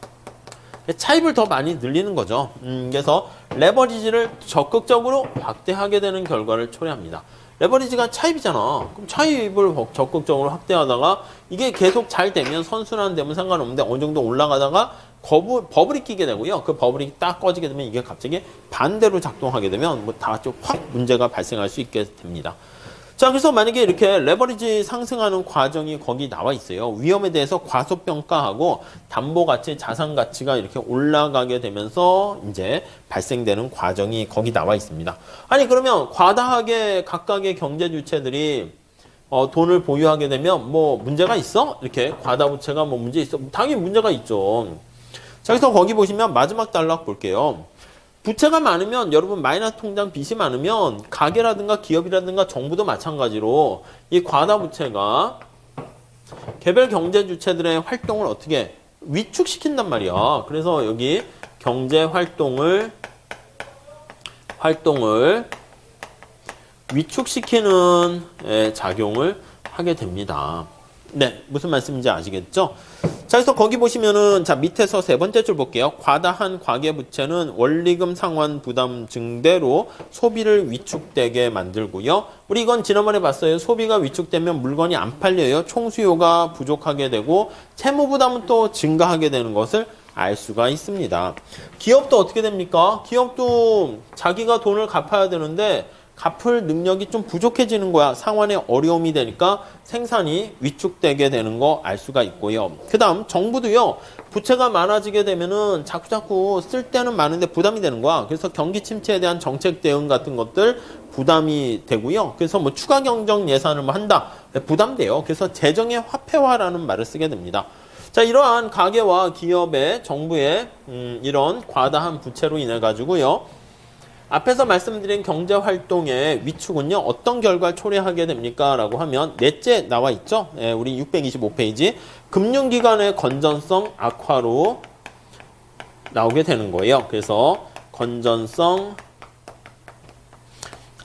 차입을 더 많이 늘리는 거죠. 그래서 레버리지를 적극적으로 확대하게 되는 결과를 초래합니다. 레버리지가 차입이잖아. 그럼 차입을 적극적으로 확대하다가 이게 계속 잘 되면 선순환 되면 상관없는데 어느 정도 올라가다가 버블이 끼게 되고요. 그 버블이 딱 꺼지게 되면 이게 갑자기 반대로 작동하게 되면 뭐 다 같이 확 문제가 발생할 수 있게 됩니다. 자, 그래서 만약에 이렇게 레버리지 상승하는 과정이 거기 나와 있어요. 위험에 대해서 과소평가하고 담보가치, 자산가치가 이렇게 올라가게 되면서 이제 발생되는 과정이 거기 나와 있습니다. 아니, 그러면 과다하게 각각의 경제 주체들이 돈을 보유하게 되면 뭐 문제가 있어? 이렇게 과다부채가 뭐 문제 있어? 당연히 문제가 있죠. 자, 그래서 거기 보시면 마지막 단락 볼게요. 부채가 많으면 여러분 마이너스 통장 빚이 많으면 가게라든가 기업이라든가 정부도 마찬가지로 이 과다 부채가 개별 경제 주체들의 활동을 어떻게 위축시킨단 말이야. 그래서 여기 경제 활동을 위축시키는 작용을 하게 됩니다. 네, 무슨 말씀인지 아시겠죠? 자, 그래서 거기 보시면은, 자, 밑에서 세 번째 줄 볼게요. 과다한 과계부채는 원리금 상환 부담 증대로 소비를 위축되게 만들고요. 우리 이건 지난번에 봤어요. 소비가 위축되면 물건이 안 팔려요. 총수요가 부족하게 되고, 채무 부담은 또 증가하게 되는 것을 알 수가 있습니다. 기업도 어떻게 됩니까? 기업도 자기가 돈을 갚아야 되는데, 갚을 능력이 좀 부족해지는 거야. 상환에 어려움이 되니까 생산이 위축되게 되는 거 알 수가 있고요. 그 다음 정부도요. 부채가 많아지게 되면은 자꾸자꾸 쓸 때는 많은데 부담이 되는 거야. 그래서 경기 침체에 대한 정책 대응 같은 것들 부담이 되고요. 그래서 뭐 추가 경정 예산을 뭐 한다. 부담돼요. 그래서 재정의 화폐화라는 말을 쓰게 됩니다. 자, 이러한 가계와 기업의 정부의 이런 과다한 부채로 인해 가지고요. 앞에서 말씀드린 경제활동의 위축은요. 어떤 결과를 초래하게 됩니까? 라고 하면 넷째 나와 있죠. 우리 625페이지. 금융기관의 건전성 악화로 나오게 되는 거예요. 그래서 건전성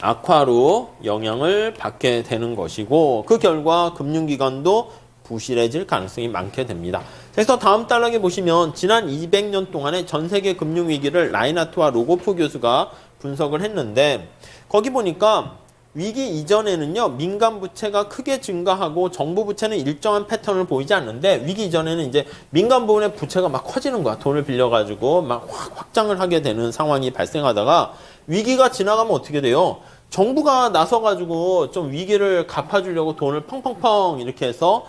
악화로 영향을 받게 되는 것이고 그 결과 금융기관도 부실해질 가능성이 많게 됩니다. 그래서 다음 단락에 보시면 지난 200년 동안의 전 세계 금융위기를 라인하트와 로고프 교수가 분석을 했는데 거기 보니까 위기 이전에는요 민간 부채가 크게 증가하고 정부 부채는 일정한 패턴을 보이지 않는데 위기 이전에는 이제 민간 부분의 부채가 막 커지는 거야. 돈을 빌려가지고 막 확장을 하게 되는 상황이 발생하다가 위기가 지나가면 어떻게 돼요? 정부가 나서가지고 좀 위기를 갚아주려고 돈을 펑펑펑 이렇게 해서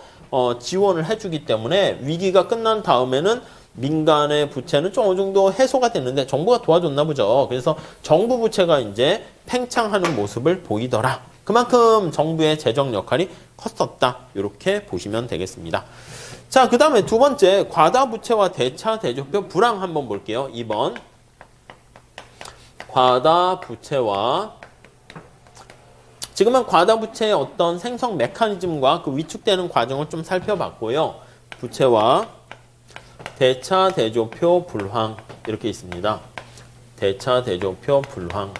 지원을 해주기 때문에 위기가 끝난 다음에는 민간의 부채는 좀 어느 정도 해소가 됐는데 정부가 도와줬나 보죠. 그래서 정부 부채가 이제 팽창하는 모습을 보이더라. 그만큼 정부의 재정 역할이 컸었다. 이렇게 보시면 되겠습니다. 자, 그 다음에 두 번째 과다 부채와 대차 대조표 불황 한번 볼게요. 2번 과다 부채와 지금은 과다 부채의 어떤 생성 메커니즘과 그 위축되는 과정을 좀 살펴봤고요. 부채와 대차 대조표 불황 이렇게 있습니다. 대차 대조표 불황.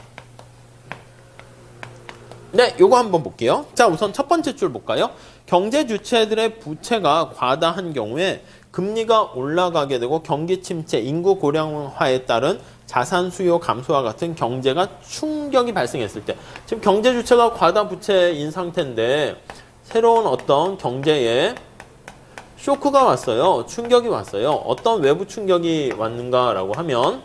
네, 요거 한번 볼게요. 자, 우선 첫 번째 줄 볼까요? 경제 주체들의 부채가 과다한 경우에 금리가 올라가게 되고 경기 침체, 인구 고령화에 따른 자산 수요 감소와 같은 경제가 충격이 발생했을 때 지금 경제 주체가 과다 부채인 상태인데 새로운 어떤 경제에 쇼크가 왔어요. 충격이 왔어요. 어떤 외부 충격이 왔는가라고 하면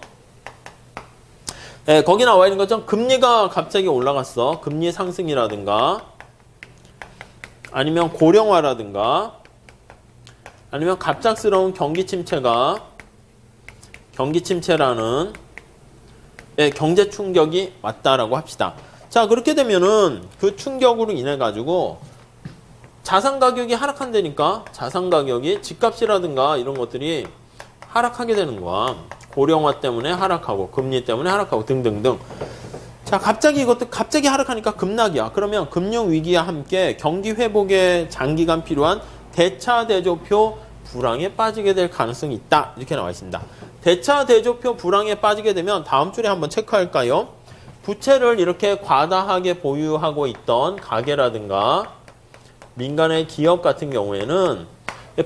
거기 나와 있는 것처럼 금리가 갑자기 올라갔어. 금리 상승이라든가 아니면 고령화라든가 아니면 갑작스러운 경기 침체라는 경제 충격이 왔다라고 합시다. 자, 그렇게 되면은 그 충격으로 인해 가지고 자산 가격이 하락한다니까 자산 가격이 집값이라든가 이런 것들이 하락하게 되는 거야. 고령화 때문에 하락하고 금리 때문에 하락하고 등등등. 자, 갑자기 이것도 갑자기 하락하니까 급락이야. 그러면 금융 위기와 함께 경기 회복에 장기간 필요한 대차 대조표 불황에 빠지게 될 가능성이 있다. 이렇게 나와 있습니다. 대차 대조표 불황에 빠지게 되면 다음 줄에 한번 체크할까요? 부채를 이렇게 과다하게 보유하고 있던 가게라든가 민간의 기업 같은 경우에는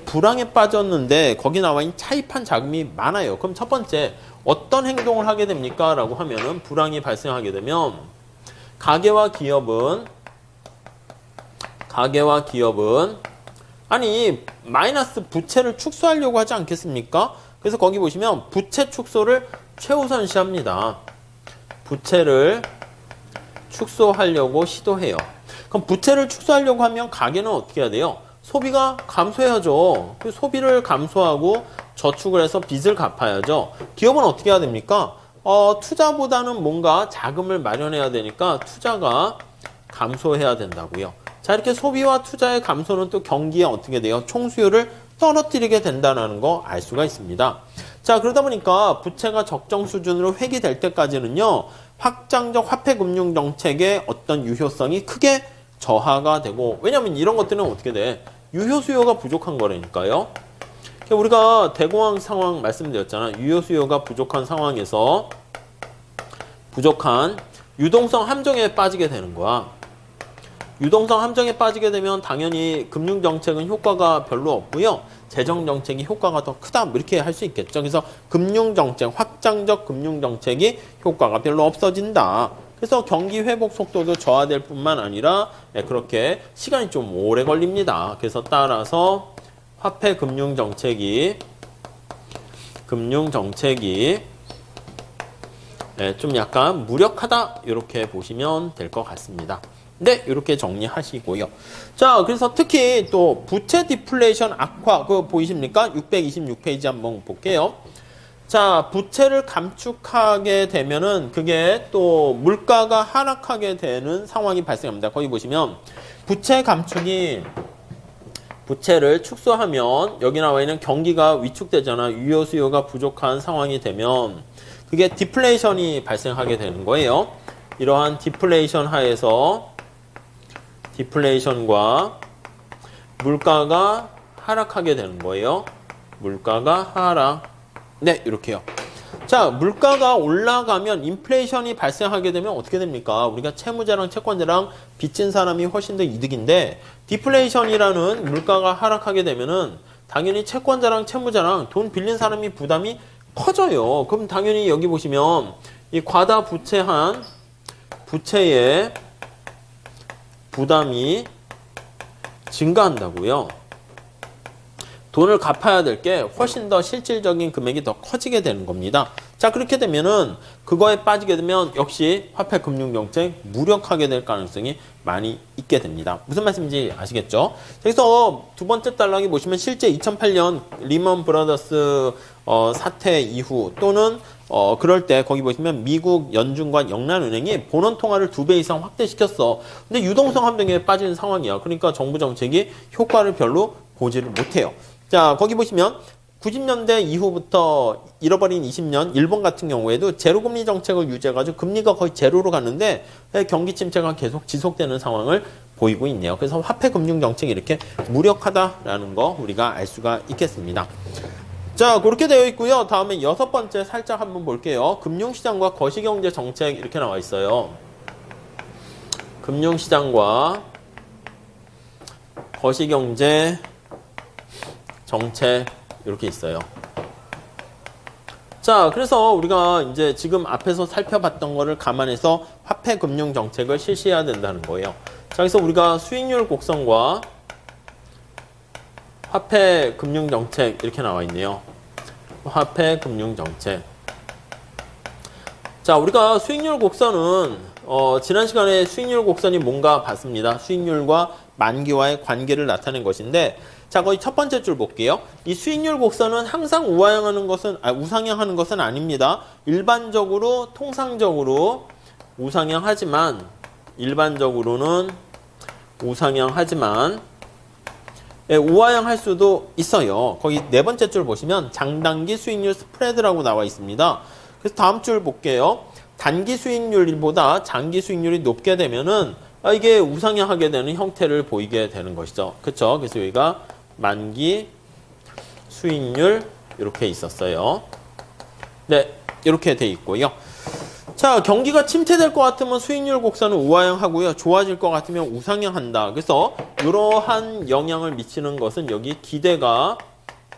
불황에 빠졌는데 거기 나와 있는 차입한 자금이 많아요. 그럼 첫 번째 어떤 행동을 하게 됩니까? 라고 하면은 불황이 발생하게 되면 가게와 기업은 아니 마이너스 부채를 축소하려고 하지 않겠습니까? 그래서 거기 보시면 부채 축소를 최우선시합니다. 부채를 축소하려고 시도해요. 그럼 부채를 축소하려고 하면 가게는 어떻게 해야 돼요? 소비가 감소해야죠. 그 소비를 감소하고 저축을 해서 빚을 갚아야죠. 기업은 어떻게 해야 됩니까? 투자보다는 뭔가 자금을 마련해야 되니까 투자가 감소해야 된다고요. 자, 이렇게 소비와 투자의 감소는 또 경기에 어떻게 돼요? 총수요를 떨어뜨리게 된다는 거 알 수가 있습니다. 자, 그러다 보니까 부채가 적정 수준으로 회귀될 때까지는요, 확장적 화폐금융정책의 어떤 유효성이 크게 저하가 되고, 왜냐면 이런 것들은 어떻게 돼? 유효 수요가 부족한 거라니까요. 우리가 대공황 상황 말씀드렸잖아. 유효 수요가 부족한 상황에서 부족한 유동성 함정에 빠지게 되는 거야. 유동성 함정에 빠지게 되면 당연히 금융정책은 효과가 별로 없고요. 재정정책이 효과가 더 크다 이렇게 할 수 있겠죠. 그래서 금융정책, 확장적 금융정책이 효과가 별로 없어진다. 그래서 경기 회복 속도도 저하될 뿐만 아니라 그렇게 시간이 좀 오래 걸립니다. 그래서 따라서 화폐 금융정책이 좀 약간 무력하다 이렇게 보시면 될 것 같습니다. 네, 이렇게 정리하시고요. 자, 그래서 특히 또 부채 디플레이션 악화 그거 보이십니까? 626페이지 한번 볼게요. 자, 부채를 감축하게 되면은 그게 또 물가가 하락하게 되는 상황이 발생합니다. 거기 보시면 부채 감축이 부채를 축소하면 여기 나와 있는 경기가 위축되잖아. 유효 수요가 부족한 상황이 되면 그게 디플레이션이 발생하게 되는 거예요. 이러한 디플레이션 하에서 디플레이션과 물가가 하락하게 되는 거예요. 물가가 하락. 네, 이렇게요. 자, 물가가 올라가면 인플레이션이 발생하게 되면 어떻게 됩니까? 우리가 채무자랑 채권자랑 빚진 사람이 훨씬 더 이득인데 디플레이션이라는 물가가 하락하게 되면은 당연히 채권자랑 채무자랑 돈 빌린 사람이 부담이 커져요. 그럼 당연히 여기 보시면 이 과다 부채한 부채의 부담이 증가한다고요. 돈을 갚아야 될 게 훨씬 더 실질적인 금액이 더 커지게 되는 겁니다. 자, 그렇게 되면은 그거에 빠지게 되면 역시 화폐 금융 정책 무력하게 될 가능성이 많이 있게 됩니다. 무슨 말씀인지 아시겠죠? 그래서 두 번째 단락에 보시면 실제 2008년 리먼 브라더스 사태 이후 또는 그럴 때 거기 보시면 미국 연준과 영란은행이 본원 통화를 2배 이상 확대시켰어. 근데 유동성 함정에 빠진 상황이야. 그러니까 정부 정책이 효과를 별로 보지를 못해요. 자, 거기 보시면 90년대 이후부터 잃어버린 20년 일본 같은 경우에도 제로금리 정책을 유지해가지고 금리가 거의 제로로 갔는데 경기 침체가 계속 지속되는 상황을 보이고 있네요. 그래서 화폐 금융 정책이 이렇게 무력하다라는 거 우리가 알 수가 있겠습니다. 자, 그렇게 되어 있고요. 다음에 6번째 살짝 한번 볼게요. 금융시장과 거시경제 정책 이렇게 나와 있어요. 금융시장과 거시경제 정책 이렇게 있어요. 자, 그래서 우리가 이제 지금 앞에서 살펴봤던 거를 감안해서 화폐 금융 정책을 실시해야 된다는 거예요. 자, 그래서 우리가 수익률 곡선과 화폐 금융 정책 이렇게 나와 있네요. 화폐 금융 정책. 자, 우리가 수익률 곡선은 지난 시간에 수익률 곡선이 뭔가 봤습니다. 수익률과 만기와의 관계를 나타낸 것인데, 자, 거기 첫 번째 줄 볼게요. 이 수익률 곡선은 항상 우상향하는 것은 아닙니다. 일반적으로 통상적으로 우상향하지만 일반적으로는 우상향하지만 우하향할 수도 있어요. 거기 네 번째 줄 보시면 장단기 수익률 스프레드라고 나와 있습니다. 그래서 다음 줄 볼게요. 단기 수익률보다 장기 수익률이 높게 되면은 이게 우상향하게 되는 형태를 보이게 되는 것이죠. 그렇죠? 그래서 여기가 만기 수익률 이렇게 있었어요. 네, 이렇게 돼 있고요. 자, 경기가 침체될 것 같으면 수익률 곡선은 우하향하고요. 좋아질 것 같으면 우상향한다. 그래서 이러한 영향을 미치는 것은 여기 기대가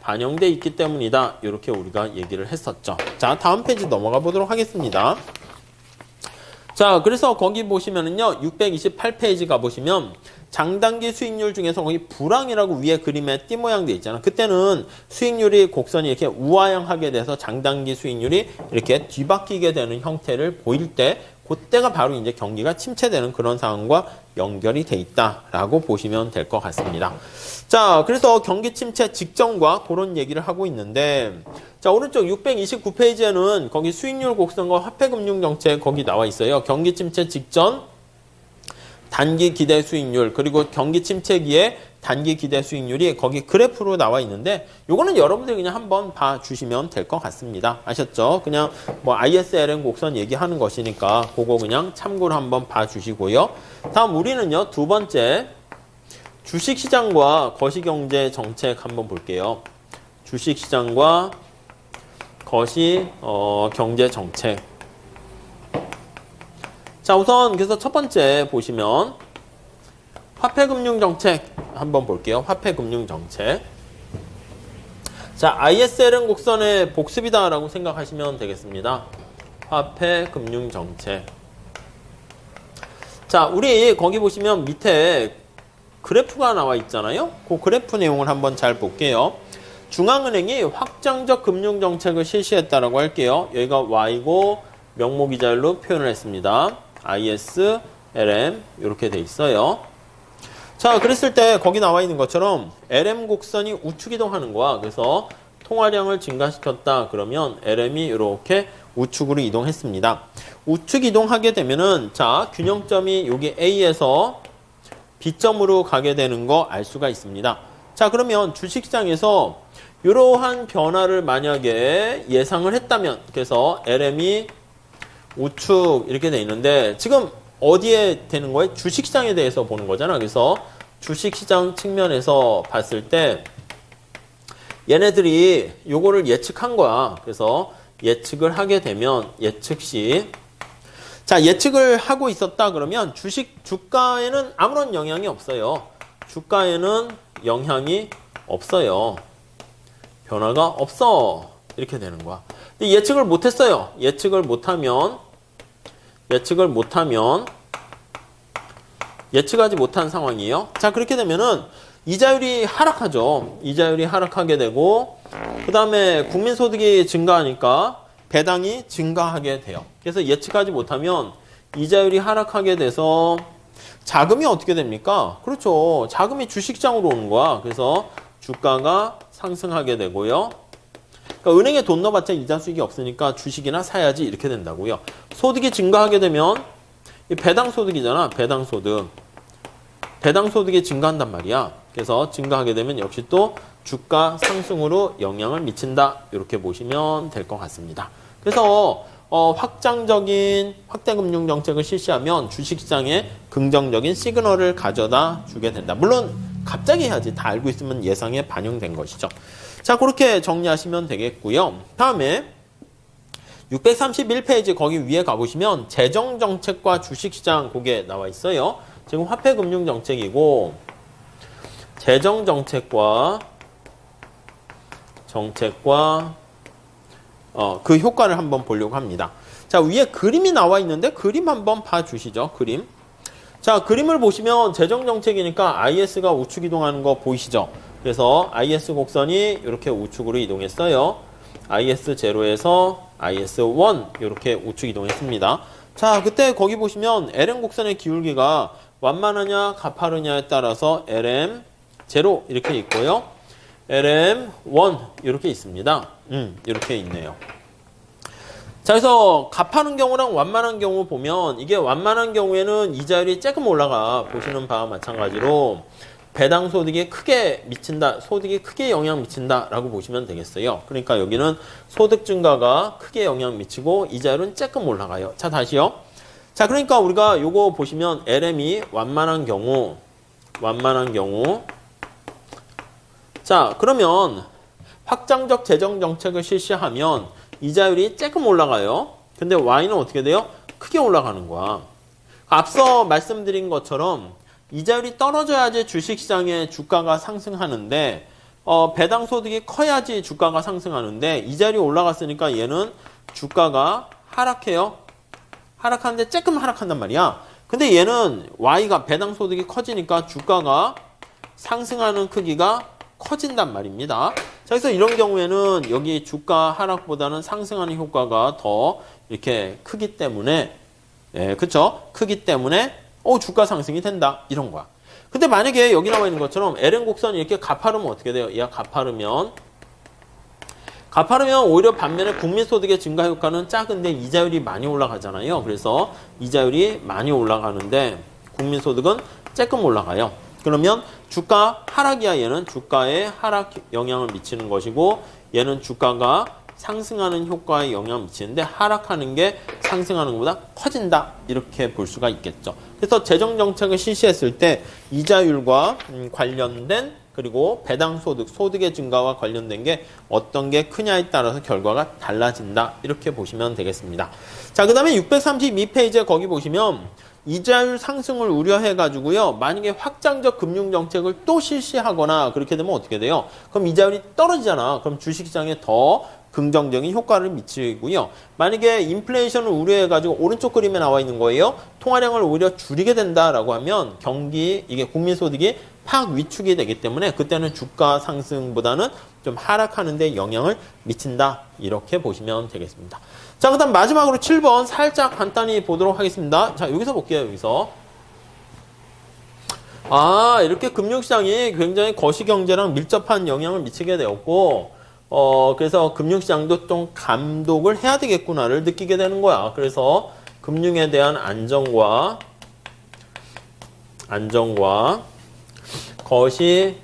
반영돼 있기 때문이다. 이렇게 우리가 얘기를 했었죠. 자, 다음 페이지 넘어가 보도록 하겠습니다. 자, 그래서 거기 보시면은요, 628페이지 가보시면 장단기 수익률 중에서 거기 불황이라고 위에 그림에 띠 모양 돼 있잖아. 그때는 수익률이 곡선이 이렇게 우하향하게 돼서 장단기 수익률이 이렇게 뒤바뀌게 되는 형태를 보일 때 그때가 바로 이제 경기가 침체되는 그런 상황과 연결이 돼 있다라고 보시면 될 것 같습니다. 자, 그래서 경기 침체 직전과 그런 얘기를 하고 있는데, 자, 오른쪽 629페이지에는 거기 수익률 곡선과 화폐금융정책 거기 나와 있어요. 경기 침체 직전 단기 기대 수익률, 그리고 경기 침체기에 단기 기대 수익률이 거기 그래프로 나와 있는데, 요거는 여러분들 그냥 한번 봐주시면 될 것 같습니다. 아셨죠? 그냥 뭐 ISLN 곡선 얘기하는 것이니까 그거 그냥 참고로 한번 봐주시고요. 다음 우리는요, 두 번째 주식시장과 거시경제 정책 한번 볼게요. 주식시장과 경제 정책. 자, 우선 그래서 첫 번째 보시면 화폐금융정책 한번 볼게요. 화폐금융정책. 자, ISL은 곡선의 복습이다라고 생각하시면 되겠습니다. 화폐금융정책. 자, 우리 거기 보시면 밑에 그래프가 나와 있잖아요. 그 그래프 내용을 한번 잘 볼게요. 중앙은행이 확장적 금융정책을 실시했다라고 할게요. 여기가 Y고 명목이자율로 표현을 했습니다. IS, LM 이렇게 돼 있어요. 자, 그랬을 때 거기 나와 있는 것처럼 LM 곡선이 우측 이동하는 거야. 그래서 통화량을 증가시켰다. 그러면 LM이 이렇게 우측으로 이동했습니다. 우측 이동하게 되면은 자, 균형점이 여기 A에서 B점으로 가게 되는 거 알 수가 있습니다. 자, 그러면 주식시장에서 이러한 변화를 만약에 예상을 했다면, 그래서 LM이 우측 이렇게 돼 있는데 지금 어디에 되는 거예요? 주식시장에 대해서 보는 거잖아. 그래서 주식시장 측면에서 봤을 때 얘네들이 요거를 예측한 거야. 그래서 예측을 하게 되면 예측시, 자, 예측을 하고 있었다 그러면 주가에는 아무런 영향이 없어요. 주가에는 영향이 없어요. 변화가 없어. 이렇게 되는 거야. 근데 예측을 못했어요. 예측을 예측하지 못한 상황이에요. 자, 그렇게 되면은 이자율이 하락하죠. 이자율이 하락하게 되고, 그 다음에 국민소득이 증가하니까 배당이 증가하게 돼요. 그래서 예측하지 못하면 이자율이 하락하게 돼서 자금이 어떻게 됩니까? 그렇죠. 자금이 주식시장으로 오는 거야. 그래서 주가가 상승하게 되고요. 그러니까 은행에 돈 넣어봤자 이자 수익이 없으니까 주식이나 사야지 이렇게 된다고요. 소득이 증가하게 되면 이 배당소득이잖아. 배당소득이 증가한단 말이야. 그래서 증가하게 되면 역시 또 주가 상승으로 영향을 미친다. 이렇게 보시면 될 것 같습니다. 그래서 확장적인 확대금융정책을 실시하면 주식시장에 긍정적인 시그널을 가져다 주게 된다. 물론 갑자기 해야지. 다 알고 있으면 예상에 반영된 것이죠. 자, 그렇게 정리하시면 되겠고요. 다음에 631페이지 거기 위에 가보시면 재정정책과 주식시장 그게 나와 있어요. 지금 화폐금융정책이고 재정정책과 그 효과를 한번 보려고 합니다. 자, 위에 그림이 나와 있는데 그림 한번 봐주시죠. 그림. 자, 그림을 보시면 재정정책이니까 IS가 우측 이동하는 거 보이시죠? 그래서 IS 곡선이 이렇게 우측으로 이동했어요. IS0에서 IS1 이렇게 우측 이동했습니다. 자, 그때 거기 보시면 LM 곡선의 기울기가 완만하냐 가파르냐에 따라서 LM0 이렇게 있고요. LM1 이렇게 있습니다. 이렇게 있네요. 자, 그래서 가파른 경우랑 완만한 경우 보면 이게 완만한 경우에는 이자율이 조금 올라가. 보시는 바와 마찬가지로 배당 소득이 크게 미친다. 소득이 크게 영향 미친다 라고 보시면 되겠어요. 그러니까 여기는 소득 증가가 크게 영향 미치고 이자율은 조금 올라가요. 자, 다시요. 자, 그러니까 우리가 요거 보시면 LM이 완만한 경우 자, 그러면 확장적 재정 정책을 실시하면 이자율이 조금 올라가요. 근데 Y는 어떻게 돼요? 크게 올라가는 거야. 앞서 말씀드린 것처럼 이자율이 떨어져야지 주식시장의 주가가 상승하는데 배당 소득이 커야지 주가가 상승하는데 이자율이 올라갔으니까 얘는 주가가 하락해요. 하락하는데 조금 하락한단 말이야. 근데 얘는 Y가 배당 소득이 커지니까 주가가 상승하는 크기가 커진단 말입니다. 자, 그래서 이런 경우에는 여기 주가 하락보다는 상승하는 효과가 더 이렇게 크기 때문에, 예, 그쵸? 크기 때문에, 주가 상승이 된다. 이런 거야. 근데 만약에 여기 나와 있는 것처럼 LM 곡선이 이렇게 가파르면 어떻게 돼요? 얘가 가파르면 오히려 반면에 국민소득의 증가 효과는 작은데 이자율이 많이 올라가잖아요. 그래서 이자율이 많이 올라가는데 국민소득은 조금 올라가요. 그러면 주가 하락이야. 얘는 주가에 하락 영향을 미치는 것이고 얘는 주가가 상승하는 효과에 영향을 미치는데 하락하는 게 상승하는 것보다 커진다. 이렇게 볼 수가 있겠죠. 그래서 재정정책을 실시했을 때 이자율과 관련된 그리고 배당소득, 소득의 증가와 관련된 게 어떤 게 크냐에 따라서 결과가 달라진다. 이렇게 보시면 되겠습니다. 자, 그 다음에 632페이지에 거기 보시면 이자율 상승을 우려해가지고요. 만약에 확장적 금융정책을 또 실시하거나 그렇게 되면 어떻게 돼요? 그럼 이자율이 떨어지잖아. 그럼 주식시장에 더 긍정적인 효과를 미치고요. 만약에 인플레이션을 우려해가지고 오른쪽 그림에 나와 있는 거예요. 통화량을 오히려 줄이게 된다라고 하면 경기, 이게 국민소득이 팍 위축이 되기 때문에 그때는 주가 상승보다는 좀 하락하는 데 영향을 미친다. 이렇게 보시면 되겠습니다. 자, 그 다음 마지막으로 7번 살짝 간단히 보도록 하겠습니다. 자, 여기서 볼게요. 여기서. 이렇게 금융시장이 굉장히 거시경제랑 밀접한 영향을 미치게 되었고 그래서 금융시장도 좀 감독을 해야 되겠구나를 느끼게 되는 거야. 그래서 금융에 대한 안정과 거시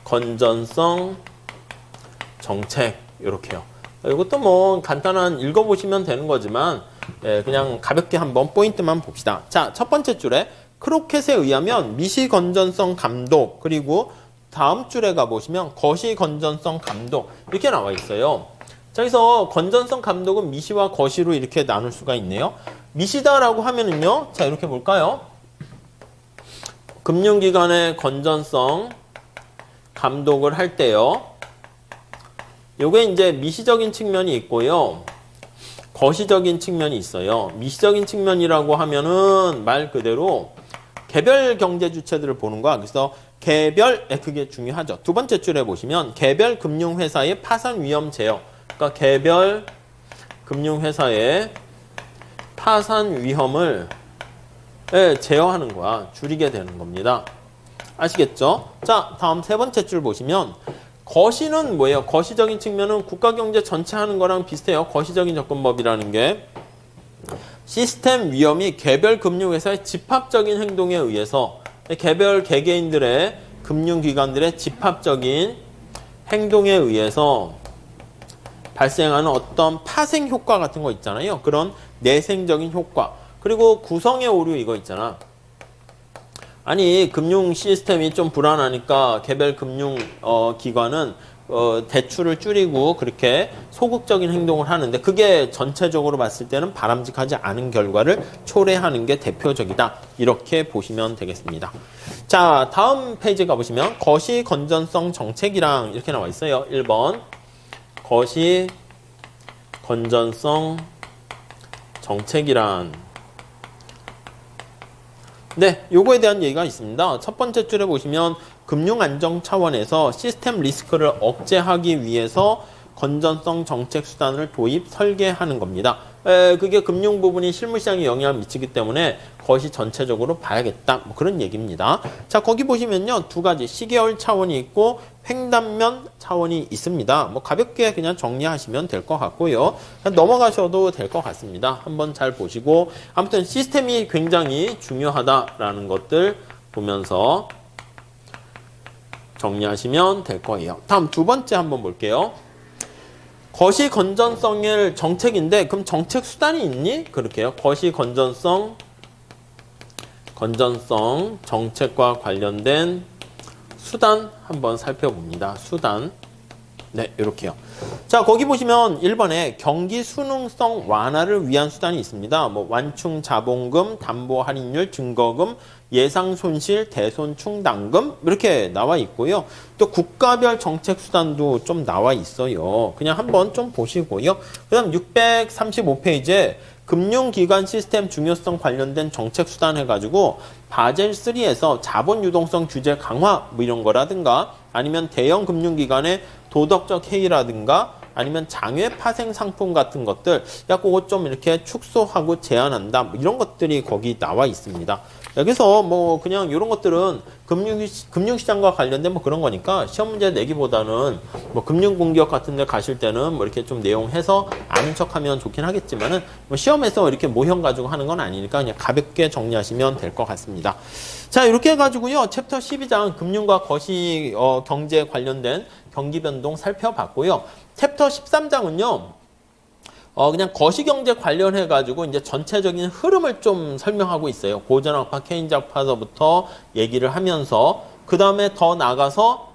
건전성 정책 이렇게요. 이것도 뭐 간단한 읽어보시면 되는 거지만 그냥 가볍게 한번 포인트만 봅시다. 자, 첫 번째 줄에 크로켓에 의하면 미시 건전성 감독 그리고 다음 줄에 가보시면 거시 건전성 감독 이렇게 나와 있어요. 자, 그래서 건전성 감독은 미시와 거시로 이렇게 나눌 수가 있네요. 미시다라고 하면은요. 자, 이렇게 볼까요? 금융기관의 건전성 감독을 할 때요. 요게 이제 미시적인 측면이 있고요. 거시적인 측면이 있어요. 미시적인 측면이라고 하면은 말 그대로 개별 경제 주체들을 보는 거야. 그래서 개별, 그게 중요하죠. 두 번째 줄에 보시면 개별 금융회사의 파산 위험 제어. 그러니까 개별 금융회사의 파산 위험을 제어하는 거야. 줄이게 되는 겁니다. 아시겠죠? 자, 다음 세 번째 줄 보시면 거시는 뭐예요? 거시적인 측면은 국가경제 전체 하는 거랑 비슷해요. 거시적인 접근법이라는 게 시스템 위험이 개별 금융회사의 집합적인 행동에 의해서 개별 개개인들의 금융기관들의 집합적인 행동에 의해서 발생하는 어떤 파생 효과 같은 거 있잖아요. 그런 내생적인 효과. 그리고 구성의 오류 이거 있잖아. 아니 금융 시스템이 좀 불안하니까 개별 금융 기관은 대출을 줄이고 그렇게 소극적인 행동을 하는데 그게 전체적으로 봤을 때는 바람직하지 않은 결과를 초래하는 게 대표적이다. 이렇게 보시면 되겠습니다. 자, 다음 페이지 가보시면 거시 건전성 정책이랑 이렇게 나와 있어요. 1번 거시 건전성 정책이란 네, 요거에 대한 얘기가 있습니다. 첫 번째 줄에 보시면 금융 안정 차원에서 시스템 리스크를 억제하기 위해서 건전성 정책 수단을 도입, 설계하는 겁니다. 그게 금융 부분이 실물시장에 영향을 미치기 때문에 그것이 전체적으로 봐야겠다. 뭐 그런 얘기입니다. 자, 거기 보시면요. 두 가지 시계열 차원이 있고 횡단면 차원이 있습니다. 뭐 가볍게 그냥 정리하시면 될 것 같고요. 그냥 넘어가셔도 될 것 같습니다. 한번 잘 보시고 아무튼 시스템이 굉장히 중요하다라는 것들 보면서 정리하시면 될 거예요. 다음 두 번째 한번 볼게요. 거시 건전성의 정책인데 그럼 정책 수단이 있니? 그렇게요. 거시 건전성 정책과 관련된 수단 한번 살펴봅니다. 수단. 네, 이렇게요. 자, 거기 보시면 1번에 경기 순응성 완화를 위한 수단이 있습니다. 뭐 완충 자본금, 담보 할인율, 증거금, 예상 손실, 대손 충당금 이렇게 나와 있고요. 또 국가별 정책 수단도 좀 나와 있어요. 그냥 한번 좀 보시고요. 그다음 635페이지에 금융기관 시스템 중요성 관련된 정책 수단 해가지고 바젤 3에서 자본 유동성 규제 강화 뭐 이런 거라든가 아니면 대형 금융기관의 도덕적 해이라든가 아니면 장외 파생 상품 같은 것들 야 그거 좀 이렇게 축소하고 제한한다 뭐 이런 것들이 거기 나와 있습니다. 여기서 뭐 그냥 이런 것들은 금융시장과 관련된 뭐 그런 거니까 시험 문제 내기보다는 뭐 금융공기업 같은 데 가실 때는 뭐 이렇게 좀 내용해서 아는 척 하면 좋긴 하겠지만은 뭐 시험에서 이렇게 모형 가지고 하는 건 아니니까 그냥 가볍게 정리하시면 될 것 같습니다. 자, 이렇게 해가지고요. 챕터 12장 금융과 거시 경제 관련된 경기 변동 살펴봤고요. 챕터 13장은요. 그냥 거시경제 관련해가지고 이제 전체적인 흐름을 좀 설명하고 있어요. 고전학파, 케인즈학파서부터 얘기를 하면서 그 다음에 더 나가서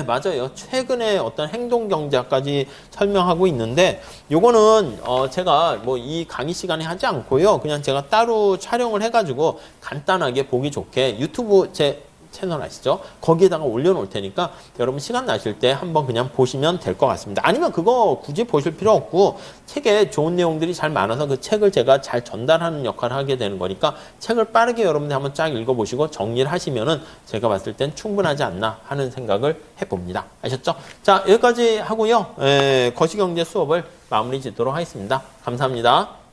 맞아요. 최근에 어떤 행동경제학까지 설명하고 있는데 요거는 제가 뭐 이 강의 시간에 하지 않고요. 그냥 제가 따로 촬영을 해가지고 간단하게 보기 좋게 유튜브 제 채널 아시죠? 거기에다가 올려놓을 테니까 여러분 시간 나실 때 한번 그냥 보시면 될 것 같습니다. 아니면 그거 굳이 보실 필요 없고 책에 좋은 내용들이 잘 많아서 그 책을 제가 잘 전달하는 역할을 하게 되는 거니까 책을 빠르게 여러분들 한번 쫙 읽어보시고 정리를 하시면은 제가 봤을 땐 충분하지 않나 하는 생각을 해봅니다. 아셨죠? 자, 여기까지 하고요. 거시경제 수업을 마무리 짓도록 하겠습니다. 감사합니다.